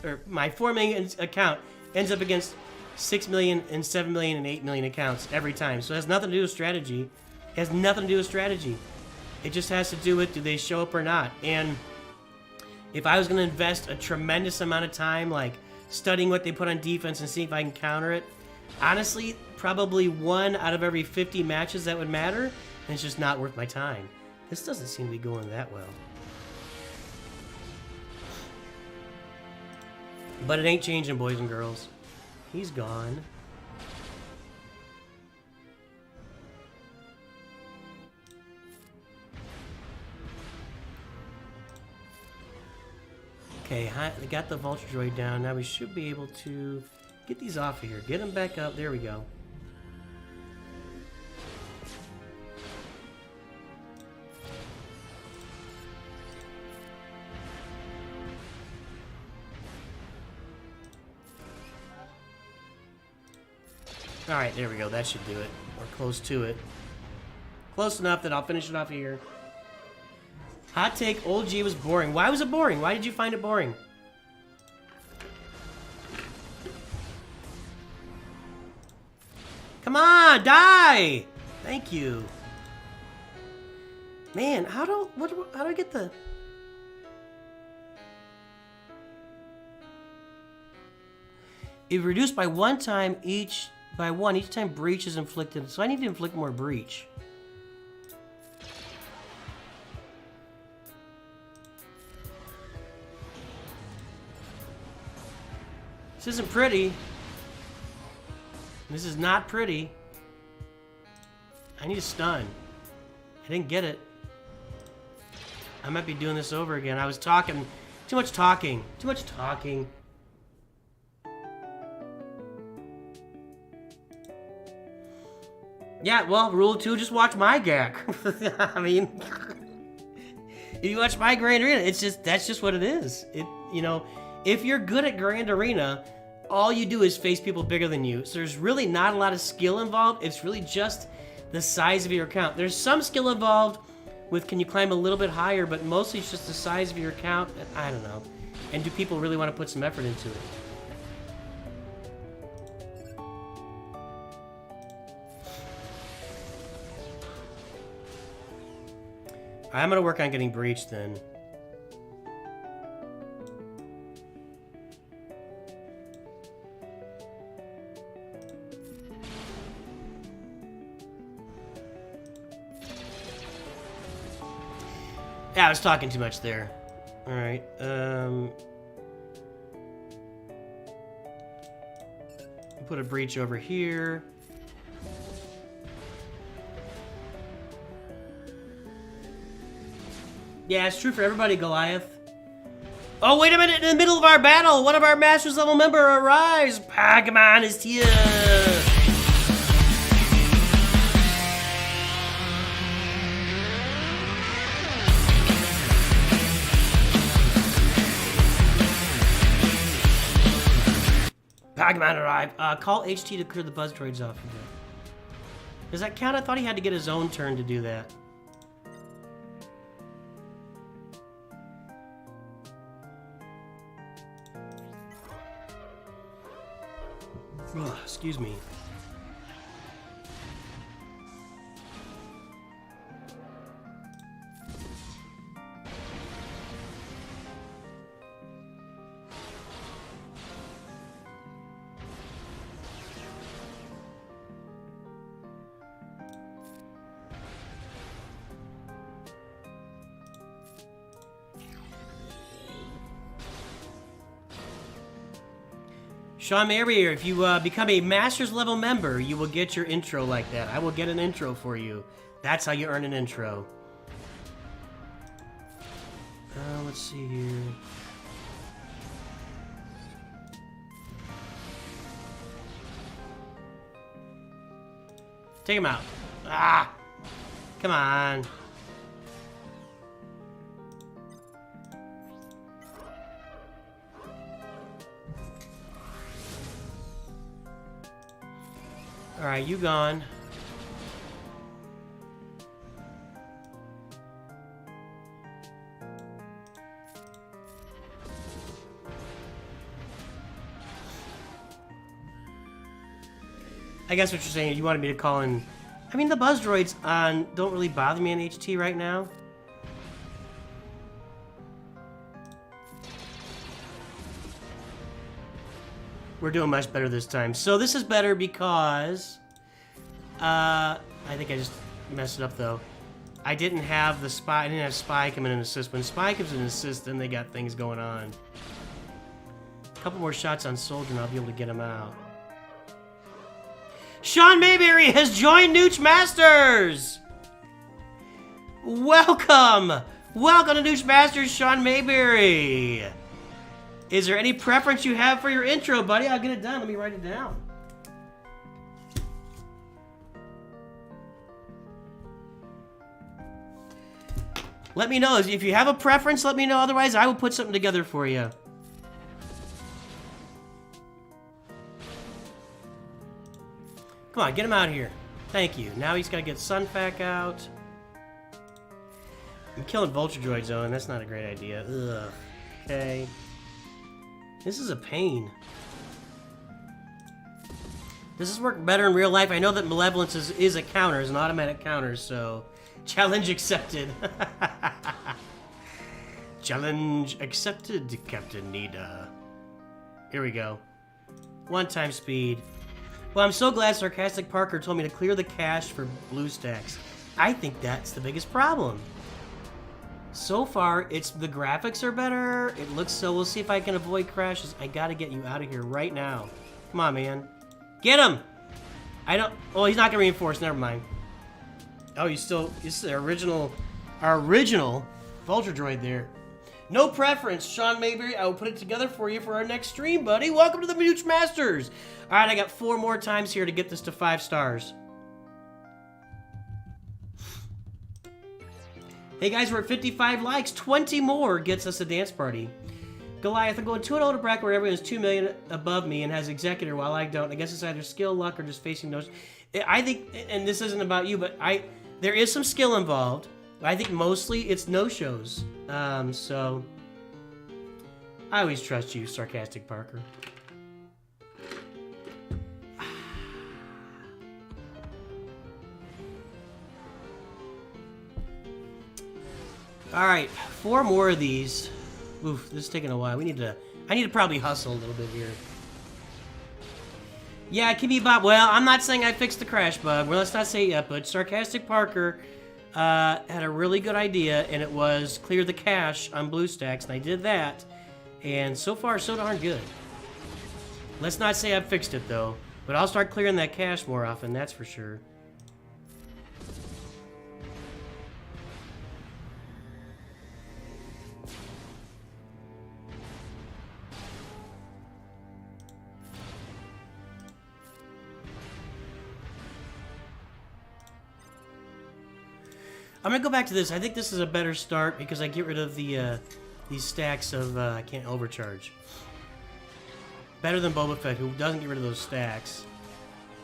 or my 4 million account ends up against 6 million and 7 million and 8 million accounts every time. So it has nothing to do with strategy. It has nothing to do with strategy. It just has to do with, do they show up or not? And if I was going to invest a tremendous amount of time, like studying what they put on defense and see if I can counter it, honestly, probably 1 out of every 50 matches that would matter, and it's just not worth my time. This doesn't seem to be going that well. But it ain't changing, boys and girls. He's gone. Okay, we got the Vulture Droid down. Now we should be able to get these off of here. Get them back up. There we go. Alright, there we go. That should do it. Or close to it. Close enough that I'll finish it off here. Hot take, Old G was boring. Why was it boring? Why did you find it boring? Come on, die! Thank you. Man, how do I get the... It reduced by one time each time breach is inflicted. So I need to inflict more breach. This isn't pretty. This is not pretty. I need a stun. I didn't get it. I might be doing this over again. I was talking. Too much talking. Too much talking. Yeah, well, rule 2, just watch my GAC. I mean, if you watch my Grand Arena, that's just what it is. You know, if you're good at Grand Arena, all you do is face people bigger than you. So there's really not a lot of skill involved. It's really just the size of your account. There's some skill involved with can you climb a little bit higher, but mostly it's just the size of your account. I don't know. And do people really want to put some effort into it? I'm going to work on getting breached then. Yeah, I was talking too much there. Alright, put a breach over here. Yeah, it's true for everybody, Goliath. Oh, wait a minute! In the middle of our battle, one of our Masters level member arrives! Pokemon is here! Pokemon arrived. Call HT to clear the buzz droids off of it. Does that count? I thought he had to get his own turn to do that. Ugh, excuse me. Sean Mayberry, if you become a Masters level member, you will get your intro like that. I will get an intro for you. That's how you earn an intro. Let's see here. Take him out. Ah! Come on. Alright, you gone. I guess what you're saying, you wanted me to call in... I mean, the buzz droids don't really bother me in HT right now. We're doing much better this time. So this is better because... I think I just messed it up, though. I didn't have the spy... I didn't have Spy come in and assist. When Spy comes in and assist, then they got things going on. A couple more shots on Soldier and I'll be able to get him out. Sean Mayberry has joined Nooch Masters! Welcome! Welcome to Nooch Masters, Sean Mayberry! Is there any preference you have for your intro, buddy? I'll get it done. Let me write it down. Let me know. If you have a preference, let me know. Otherwise, I will put something together for you. Come on, get him out of here. Thank you. Now he's got to get Sunfac out. I'm killing Vulture Droids, though, and that's not a great idea. Ugh. Okay. This is a pain. This has worked better in real life. I know that Malevolence is a counter, is an automatic counter, so... Challenge accepted. Challenge accepted, Captain Nida. Here we go. One-time speed. Well, I'm so glad Sarcastic Parker told me to clear the cache for blue stacks. I think that's the biggest problem. So far, it's the graphics are better. It looks so. We'll see if I can avoid crashes. I gotta get you out of here right now. Come on, man. Get him! I don't... Oh, he's not gonna reinforce. Never mind. Oh, he's still... This is the original... Our original Vulture Droid there. No preference, Sean Mayberry. I will put it together for you for our next stream, buddy. Welcome to the Nooch Masters. All right, I got 4 more times here to get this to 5 stars. Hey guys, we're at 55 likes. 20 more gets us a dance party. Goliath, I'm going 2-0 to bracket where everyone's 2 million above me and has Executor while I don't. I guess it's either skill, luck, or just facing those. I think, and this isn't about you, but there is some skill involved. I think mostly it's no-shows. So I always trust you, Sarcastic Parker. All right, 4 more of these. Oof, this is taking a while. I need to probably hustle a little bit here. Yeah, it can be Bob. Well, I'm not saying I fixed the crash bug. Well, let's not say it yet, but Sarcastic Parker had a really good idea, and it was clear the cache on BlueStacks, and I did that, and so far, so darn good. Let's not say I fixed it, though, but I'll start clearing that cache more often, that's for sure. I'm gonna go back to this. I think this is a better start because I get rid of the these stacks of I can't overcharge. Better than Boba Fett, who doesn't get rid of those stacks.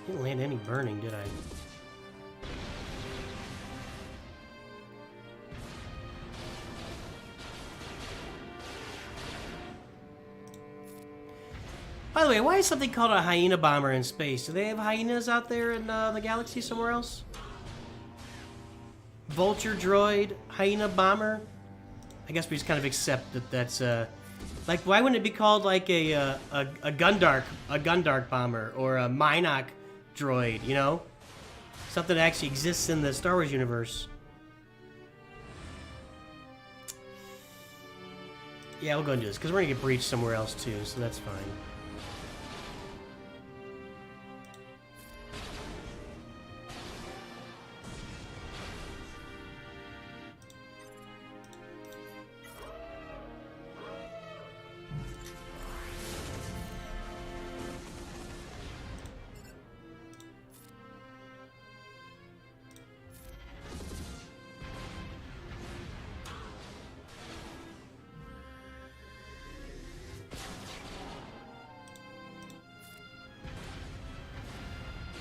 Didn't land any burning, did I? By the way, why is something called a hyena bomber in space? Do they have hyenas out there in the galaxy somewhere else? Vulture Droid, Hyena Bomber. I guess we just kind of accept that that's like, why wouldn't it be called like a Gundark bomber or a Minoc droid? You know, something that actually exists in the Star Wars universe. Yeah, we'll go and do this because we're gonna get breached somewhere else too, so that's fine.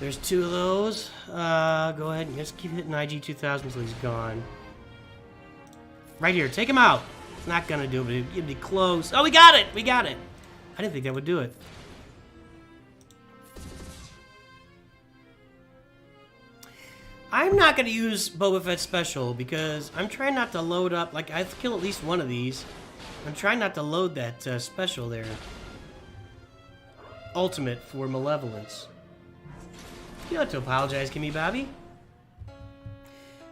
There's 2 of those. Go ahead and just keep hitting IG 2000 until he's gone. Right here. Take him out. It's not gonna do it, but it'd be close. Oh, we got it! We got it! I didn't think that would do it. I'm not gonna use Boba Fett special because I'm trying not to load up. Like, I have to kill at least one of these. I'm trying not to load that special there. Ultimate for Malevolence. You don't have to apologize to me, Bobby.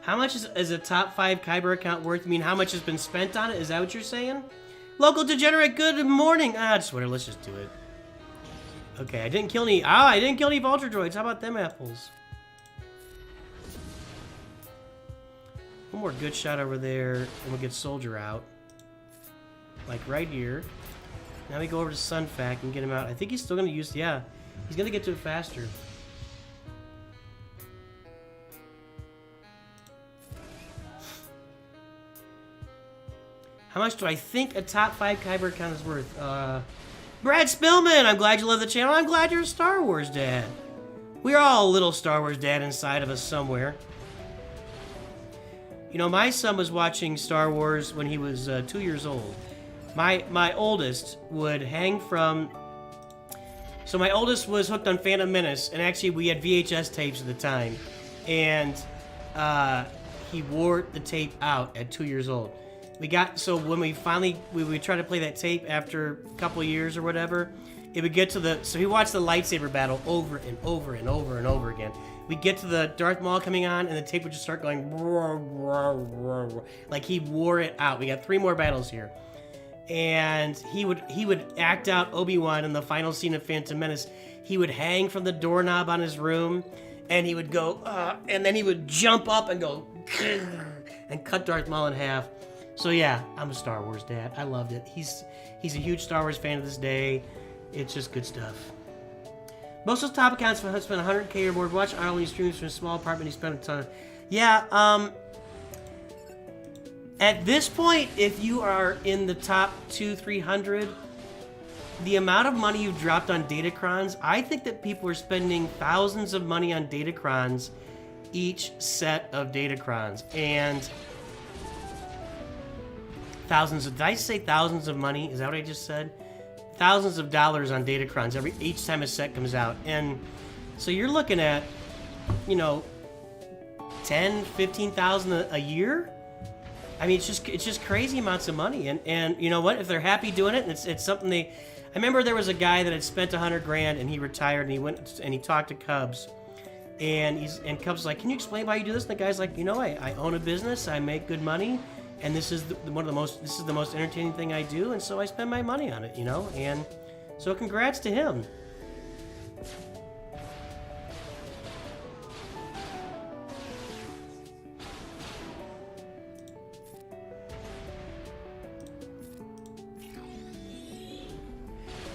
How much is a top 5 Kyber account worth? You mean how much has been spent on it? Is that what you're saying? Local degenerate, good morning. Just whatever, let's just do it. Okay, I didn't kill any. I didn't kill any Vulture droids. How about them apples? One more good shot over there, and we'll get Soldier out. Like right here. Now we go over to Sunfac and get him out. I think he's still gonna use. Yeah, he's gonna get to it faster. How much do I think a top 5 Kyber account is worth? Brad Spillman, I'm glad you love the channel. I'm glad you're a Star Wars dad. We're all a little Star Wars dad inside of us somewhere. You know, my son was watching Star Wars when he was 2 years old. My oldest would hang from... So my oldest was hooked on Phantom Menace, and actually we had VHS tapes at the time. And he wore the tape out at 2 years old. So when we finally, we would try to play that tape after a couple of years or whatever, it would get to so he watched the lightsaber battle over and over and over and over again. We'd get to the Darth Maul coming on, and the tape would just start going, roar, roar, roar, roar. Like he wore it out. We got 3 more battles here. And he would act out Obi-Wan in the final scene of Phantom Menace. He would hang from the doorknob on his room, and he would go, and then he would jump up and go, and cut Darth Maul in half. So yeah, I'm a Star Wars dad. I loved it. He's a huge Star Wars fan to this day. It's just good stuff. Most of those top accounts spent 100K or more. Watch Arlie streams from a small apartment. He spent a ton. Yeah. At this point, if you are in the top 200-300, the amount of money you've dropped on datacrons, I think that people are spending thousands of money on datacrons each set of datacrons, and thousands of, did I say thousands of money? Is that what I just said? Thousands of dollars on datacrons each time a set comes out. And so you're looking at, you know, 10, 15,000 a year. I mean, it's just crazy amounts of money. And you know what? If they're happy doing it, and it's something they, I remember there was a guy that had spent $100 grand and he retired, and he went and he talked to Cubs. And Cubs was like, "Can you explain why you do this?" And the guy's like, "You know, I own a business, I make good money, and this is the most entertaining thing I do, and so I spend my money on it, you know." And so congrats to him.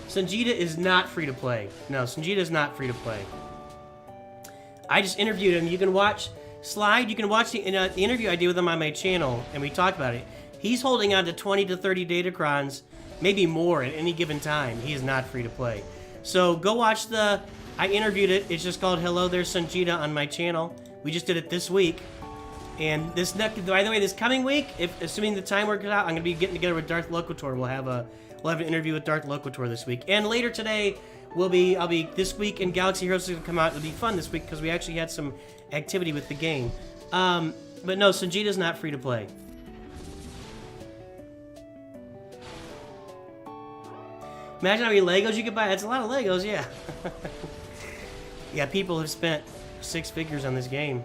Sanjita is not free to play. No, Sanjita is not free to play. I just interviewed him. You can watch Slide. You can watch the interview I did with him on my channel, and we talked about it. He's holding on to 20 to 30 datacrons, maybe more at any given time. He is not free to play. So go watch I interviewed it. It's just called Hello There Sanjita on my channel. We just did it this week. And by the way, this coming week, assuming the time works out, I'm going to be getting together with Darth Locator. We'll have an interview with Darth Locator this week. And later today, I'll be this week, and Galaxy Heroes is going to come out. It'll be fun this week because we actually had some activity with the game. But no, Sanjita's not free to play. Imagine how many Legos you could buy. That's a lot of Legos, yeah. Yeah, people have spent 6 figures on this game.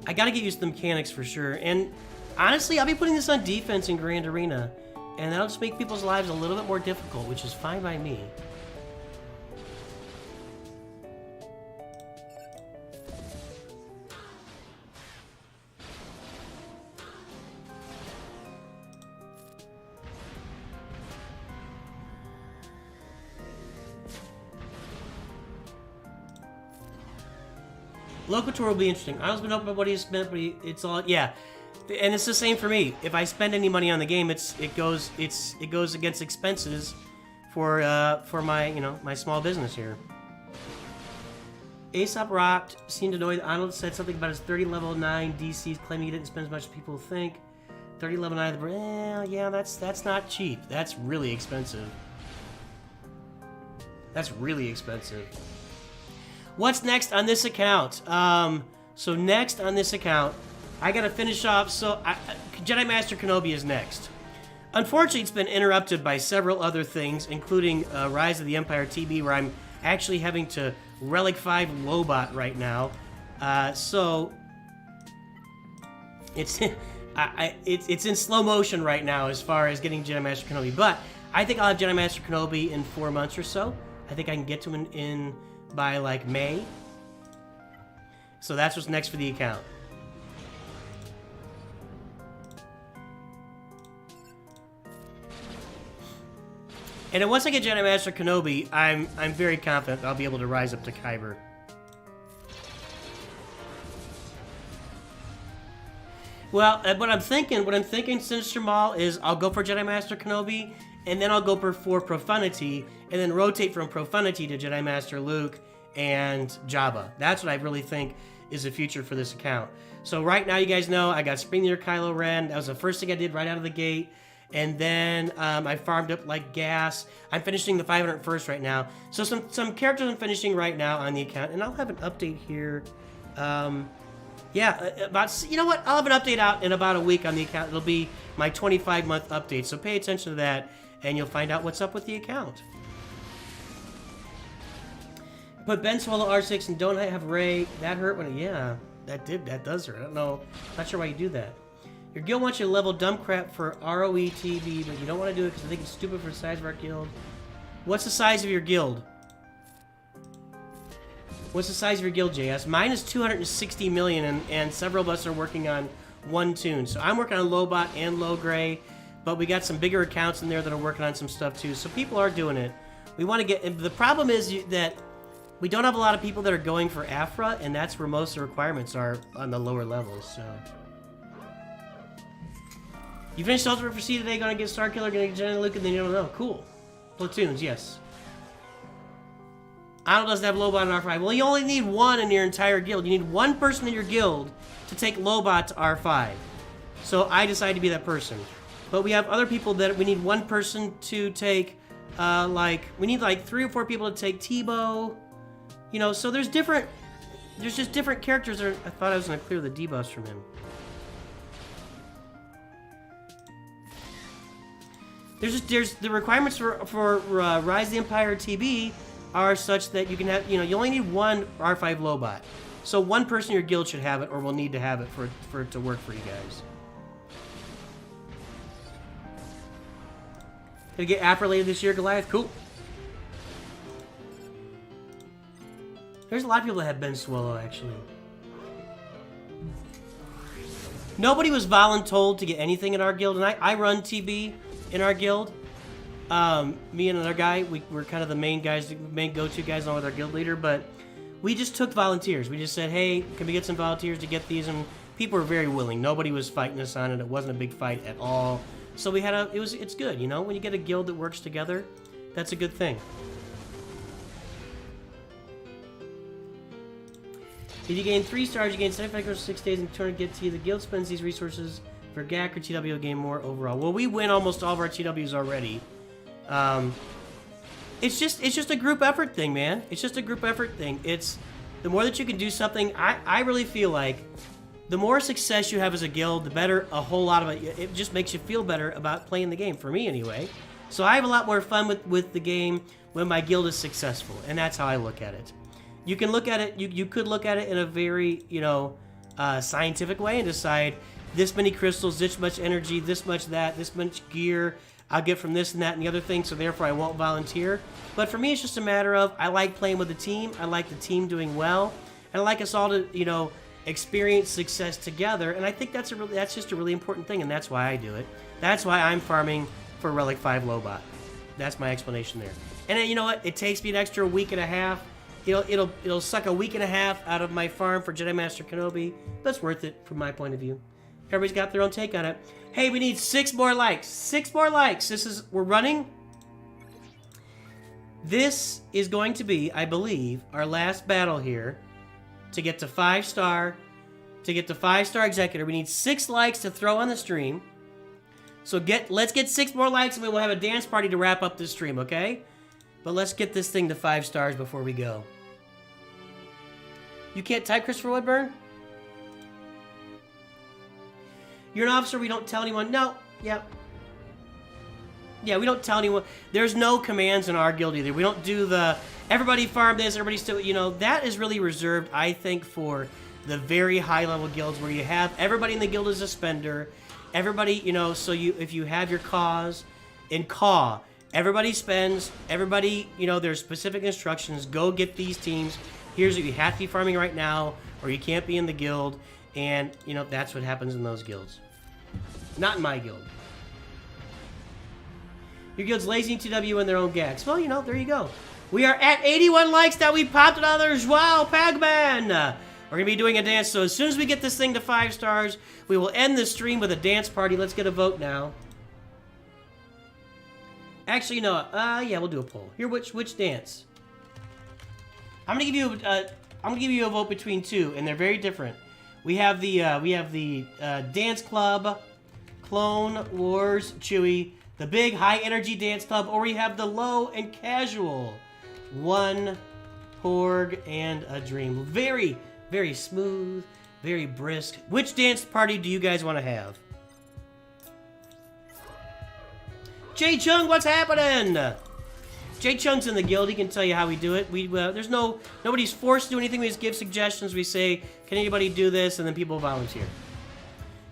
I gotta get used to the mechanics for sure. And honestly, I'll be putting this on defense in Grand Arena, and that'll just make people's lives a little bit more difficult, which is fine by me. Locator will be interesting. I was been open about what he spent, but it's all, yeah. And it's the same for me. If I spend any money on the game, it goes against expenses for my my small business here. Aesop Rocked seemed annoyed. Arnold said something about his 30 level 9 DCs, claiming he didn't spend as much as people think. 30 level 9, yeah, that's not cheap. That's really expensive. That's really expensive. What's next on this account? So next on this account, I gotta finish off. So Jedi Master Kenobi is next. Unfortunately, it's been interrupted by several other things, including Rise of the Empire TB, where I'm actually having to Relic 5 Lobot right now. So it's it's in slow motion right now as far as getting Jedi Master Kenobi. But I think I'll have Jedi Master Kenobi in 4 months or so. I think I can get to him in by like May. So that's what's next for the account. And then once I get Jedi Master Kenobi, I'm very confident I'll be able to rise up to Kyber. Well, what I'm thinking, Sinister Maul, is I'll go for Jedi Master Kenobi, and then I'll go for Profundity, and then rotate from Profundity to Jedi Master Luke and Jabba. That's what I really think is the future for this account. So right now, you guys know, I got Spring Leader Kylo Ren. That was the first thing I did right out of the gate. And then I farmed up like gas. I'm finishing the 501st right now. So some characters I'm finishing right now on the account. And I'll have an update here. You know what? I'll have an update out in about a week on the account. It'll be my 25-month update. So pay attention to that, and you'll find out what's up with the account. Put Ben Swallow R6 and don't have Ray. That hurt when yeah, that does hurt. I don't know. Not sure why you do that. Your guild wants you to level dumb crap for ROE TV, but you don't want to do it because I think it's stupid for the size of our guild. What's the size of your guild? What's the size of your guild, JS? Mine is 260 million, and several of us are working on one tune. So I'm working on Lobot and Low Gray, but we got some bigger accounts in there that are working on some stuff too. So people are doing it. We want to get. The problem is that we don't have a lot of people that are going for Afra, and that's where most of the requirements are on the lower levels. So. You finished Ultimate for C today, gonna get Starkiller, gonna get Jenny Luke, and then you don't know. Cool. Platoons, yes. Arnold doesn't have Lobot in R5. Well, you only need one in your entire guild. You need one person in your guild to take Lobot to R5. So I decided to be that person. But we have other people that we need one person to take, we need like 3 or 4 people to take Tebow. You know, so there's just different characters. I thought I was gonna clear the debuffs from him. There's the requirements for Rise of the Empire TB are such that you can have, you only need one R5 Lobot. So one person in your guild should have it, or will need to have it for it to work for you guys. Gonna get Afra later this year, Goliath? Cool. There's a lot of people that have Ben Swallow, actually. Nobody was voluntold to get anything in our guild, and I run TB in our guild. Me and another guy, we're kind of the main go-to guys along with our guild leader, but we just took volunteers. We just said, hey, can we get some volunteers to get these? And people were very willing. Nobody was fighting us on it. It wasn't a big fight at all. So we had it's good, when you get a guild that works together, that's a good thing. If you gain 3 stars, you gain 75 for 6 days in turn to get to the guild spends these resources for GAC or TW gain more overall. Well, we win almost all of our TWs already. It's just a group effort thing, man. It's just a group effort thing. It's the more that you can do something. I really feel like the more success you have as a guild, the better a whole lot of it. It just makes you feel better about playing the game. For me, anyway. So I have a lot more fun with the game when my guild is successful, and that's how I look at it. You can look at it. You could look at it in a very scientific way and decide this many crystals, this much energy, this much that, this much gear I'll get from this and that and the other thing, so therefore I won't volunteer. But for me, it's just a matter of I like playing with the team. I like the team doing well, and I like us all to experience success together. And I think that's just a really important thing, and that's why I do it. That's why I'm farming for Relic 5 Lobot. That's my explanation there. And then, you know what? It takes me an extra week and a half. It'll suck a week and a half out of my farm for Jedi Master Kenobi. That's worth it from my point of view. Everybody's got their own take on it. Hey, we need 6 more likes. 6 more likes. We're running. This is going to be, I believe, our last battle here to get to 5-star. To get to 5-star Executor, we need 6 likes to throw on the stream. So let's get 6 more likes and we will have a dance party to wrap up this stream, okay? But let's get this thing to 5 stars before we go. You can't type, Christopher Woodburn? You're an officer, we don't tell anyone. No, yep. Yeah, we don't tell anyone. There's no commands in our guild either. We don't do the, everybody farm this, everybody still, you know, that is really reserved, I think, for the very high-level guilds where you have everybody in the guild is a spender. Everybody, you know, so if you have your cause, in CAW, everybody spends, everybody, you know, there's specific instructions, go get these teams, here's what you have to be farming right now, or you can't be in the guild, and, you know, that's what happens in those guilds. Not in my guild. Your guild's lazy and TW in their own gags. Well, you know, there you go. We are at 81 likes now. We popped another Joao Pagman. We're going to be doing a dance, so as soon as we get this thing to 5 stars, we will end the stream with a dance party. Let's get a vote now. Actually, no. Yeah, we'll do a poll. Here, which dance? I'm going to give you a vote between 2, and they're very different. We have the Dance Club, Clone Wars, Chewy, the big high energy dance club, or we have the low and casual. 1 Porg and a Dream. Very, very smooth, very brisk. Which dance party do you guys want to have? Jay Chung, what's happening? Jay Chung's in the guild. He can tell you how we do it. There's nobody's forced to do anything. We just give suggestions. We say, can anybody do this? And then people volunteer.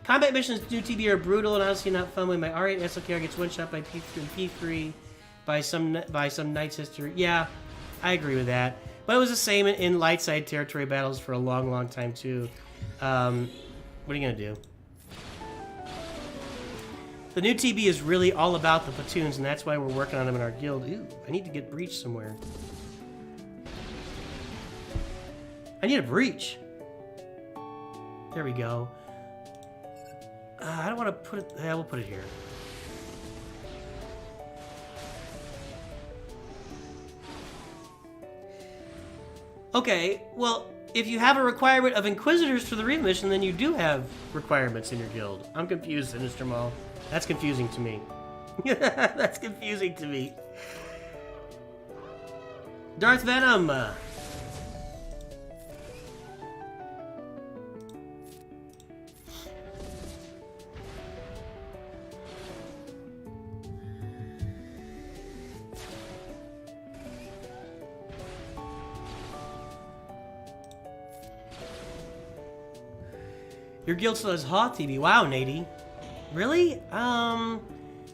Combat missions new TB are brutal and honestly not fun when my R8 SLKR gets one-shot by P3 by some Night Sister. Yeah, I agree with that. But it was the same in light side territory battles for a long, long time too. What are you gonna do? The new TB is really all about the platoons, and that's why we're working on them in our guild. Ooh, I need to get breach somewhere. I need a breach. There we go. I don't want to put it... Yeah, we'll put it here. Okay, well, if you have a requirement of Inquisitors for the Reeve mission, then you do have requirements in your guild. I'm confused, Mr. Maul. That's confusing to me. That's confusing to me. Darth Venom! Your guild still has Hoth TB. Wow, Nady. Really?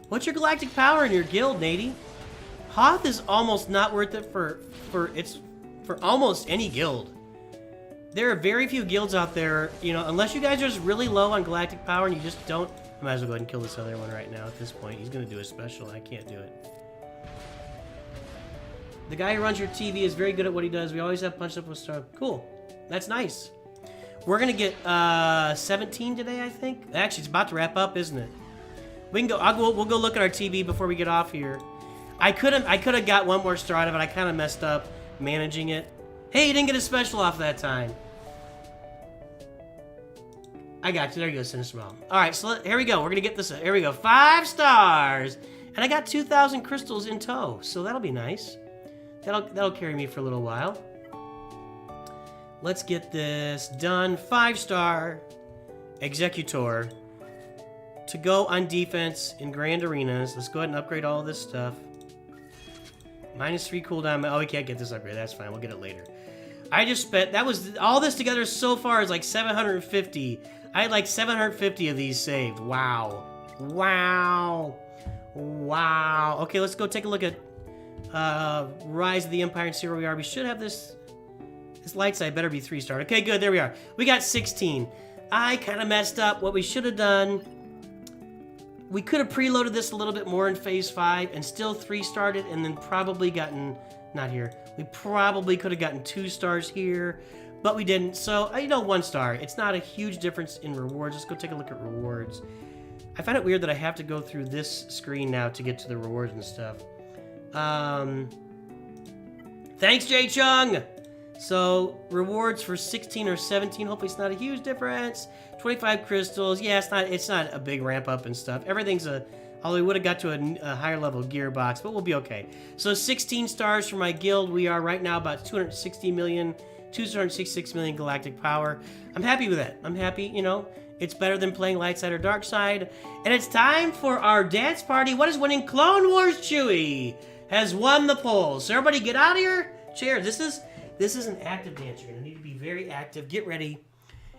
What's your galactic power in your guild, Nady? Hoth is almost not worth it for almost any guild. There are very few guilds out there, you know, unless you guys are just really low on galactic power and you just don't... I might as well go ahead and kill this other one right now at this point. He's going to do a special. I can't do it. The guy who runs your TV is very good at what he does. We always have punched up with stuff. Cool. That's nice. We're going to get 17 today, I think. Actually, it's about to wrap up, isn't it? We can go. We'll go look at our TV before we get off here. I could have got one more star out of it. I kind of messed up managing it. Hey, you didn't get a special off that time. I got you. There you go, Sinister Mom. All right, so here we go. We're going to get this. Here we go. 5 stars. And I got 2,000 crystals in tow, so that'll be nice. That'll carry me for a little while. Let's get this done. 5-star Executor to go on defense in Grand Arenas. Let's go ahead and upgrade all this stuff. -3 cooldown. Oh, we can't get this upgrade. That's fine. We'll get it later. I just spent... That was... All this together so far is like 750. I had like 750 of these saved. Wow. Wow. Wow. Okay, let's go take a look at Rise of the Empire and see where we are. We should have this... This light side better be 3-star. Okay, good. There we are. We got 16. I kind of messed up. What we should have done... We could have preloaded this a little bit more in Phase 5 and still 3-starred it and then probably gotten... Not here. We probably could have gotten 2 stars here. but we didn't. So, you know, 1 star. It's not a huge difference in rewards. Let's go take a look at rewards. I find it weird that I have to go through this screen now to get to the rewards and stuff. Thanks, Jay Chung! So, rewards for 16 or 17. Hopefully it's not a huge difference. 25 crystals. Yeah, it's not a big ramp up and stuff. Everything's although we would have got to a higher level gearbox, but we'll be okay. So 16 stars for my guild. We are right now about 266 million galactic power. I'm happy with that. I'm happy, you know. It's better than playing light side or dark side. And it's time for our dance party. What is winning? Clone Wars Chewie has won the poll. So everybody get out of your chair. This is an active dance. You're gonna need to be very active. Get ready.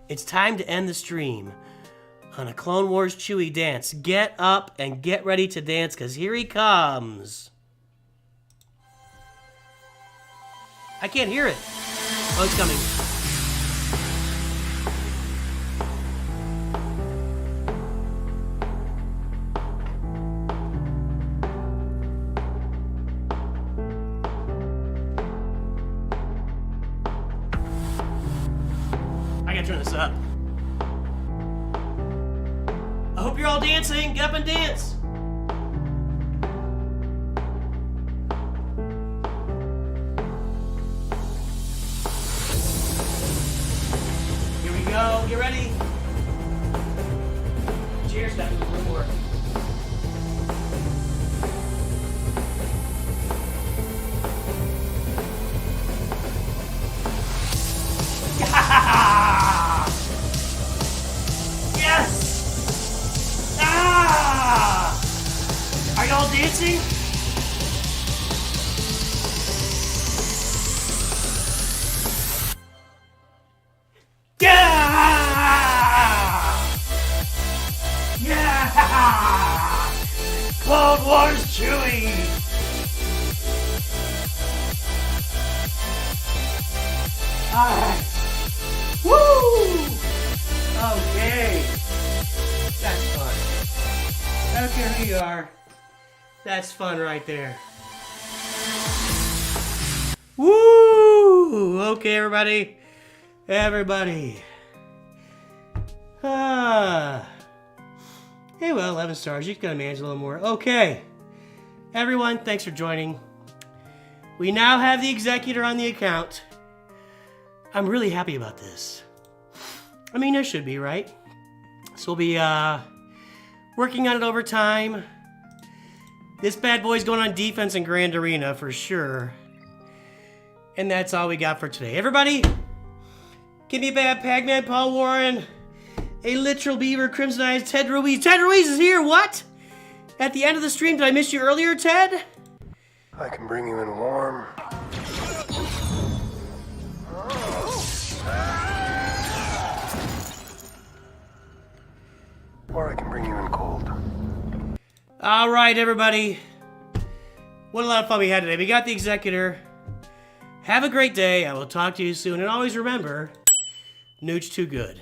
It's time to end the stream on a Clone Wars Chewie dance. Get up and get ready to dance, because here he comes. I can't hear it. Oh, it's coming. I gotta turn this up. I hope you're all dancing. Get up and dance. Here we go. Get ready. Cheers, that was one more. Yes! Ah! Are y'all dancing? Yeah! Yeah! Clone Wars Chewie! Alright. Woo! Okay. That's fun. I don't care who you are. That's fun right there. Woo! Okay, everybody. Everybody. Hey, well, 11 stars. You can manage a little more. Okay. Everyone, thanks for joining. We now have the Executor on the account. I'm really happy about this. I mean, there should be, right? So we'll be working on it over time. This bad boy's going on defense in Grand Arena for sure. And that's all we got for today. Everybody, give me a bad Pac-Man, Paul Warren, a literal beaver, Crimson Eyes, Ted Ruiz. Ted Ruiz is here, what? At the end of the stream, did I miss you earlier, Ted? I can bring you in warm. Or I can bring you in cold. All right, everybody. What a lot of fun we had today. We got the Executor. Have a great day. I will talk to you soon. And always remember, Nooch too good.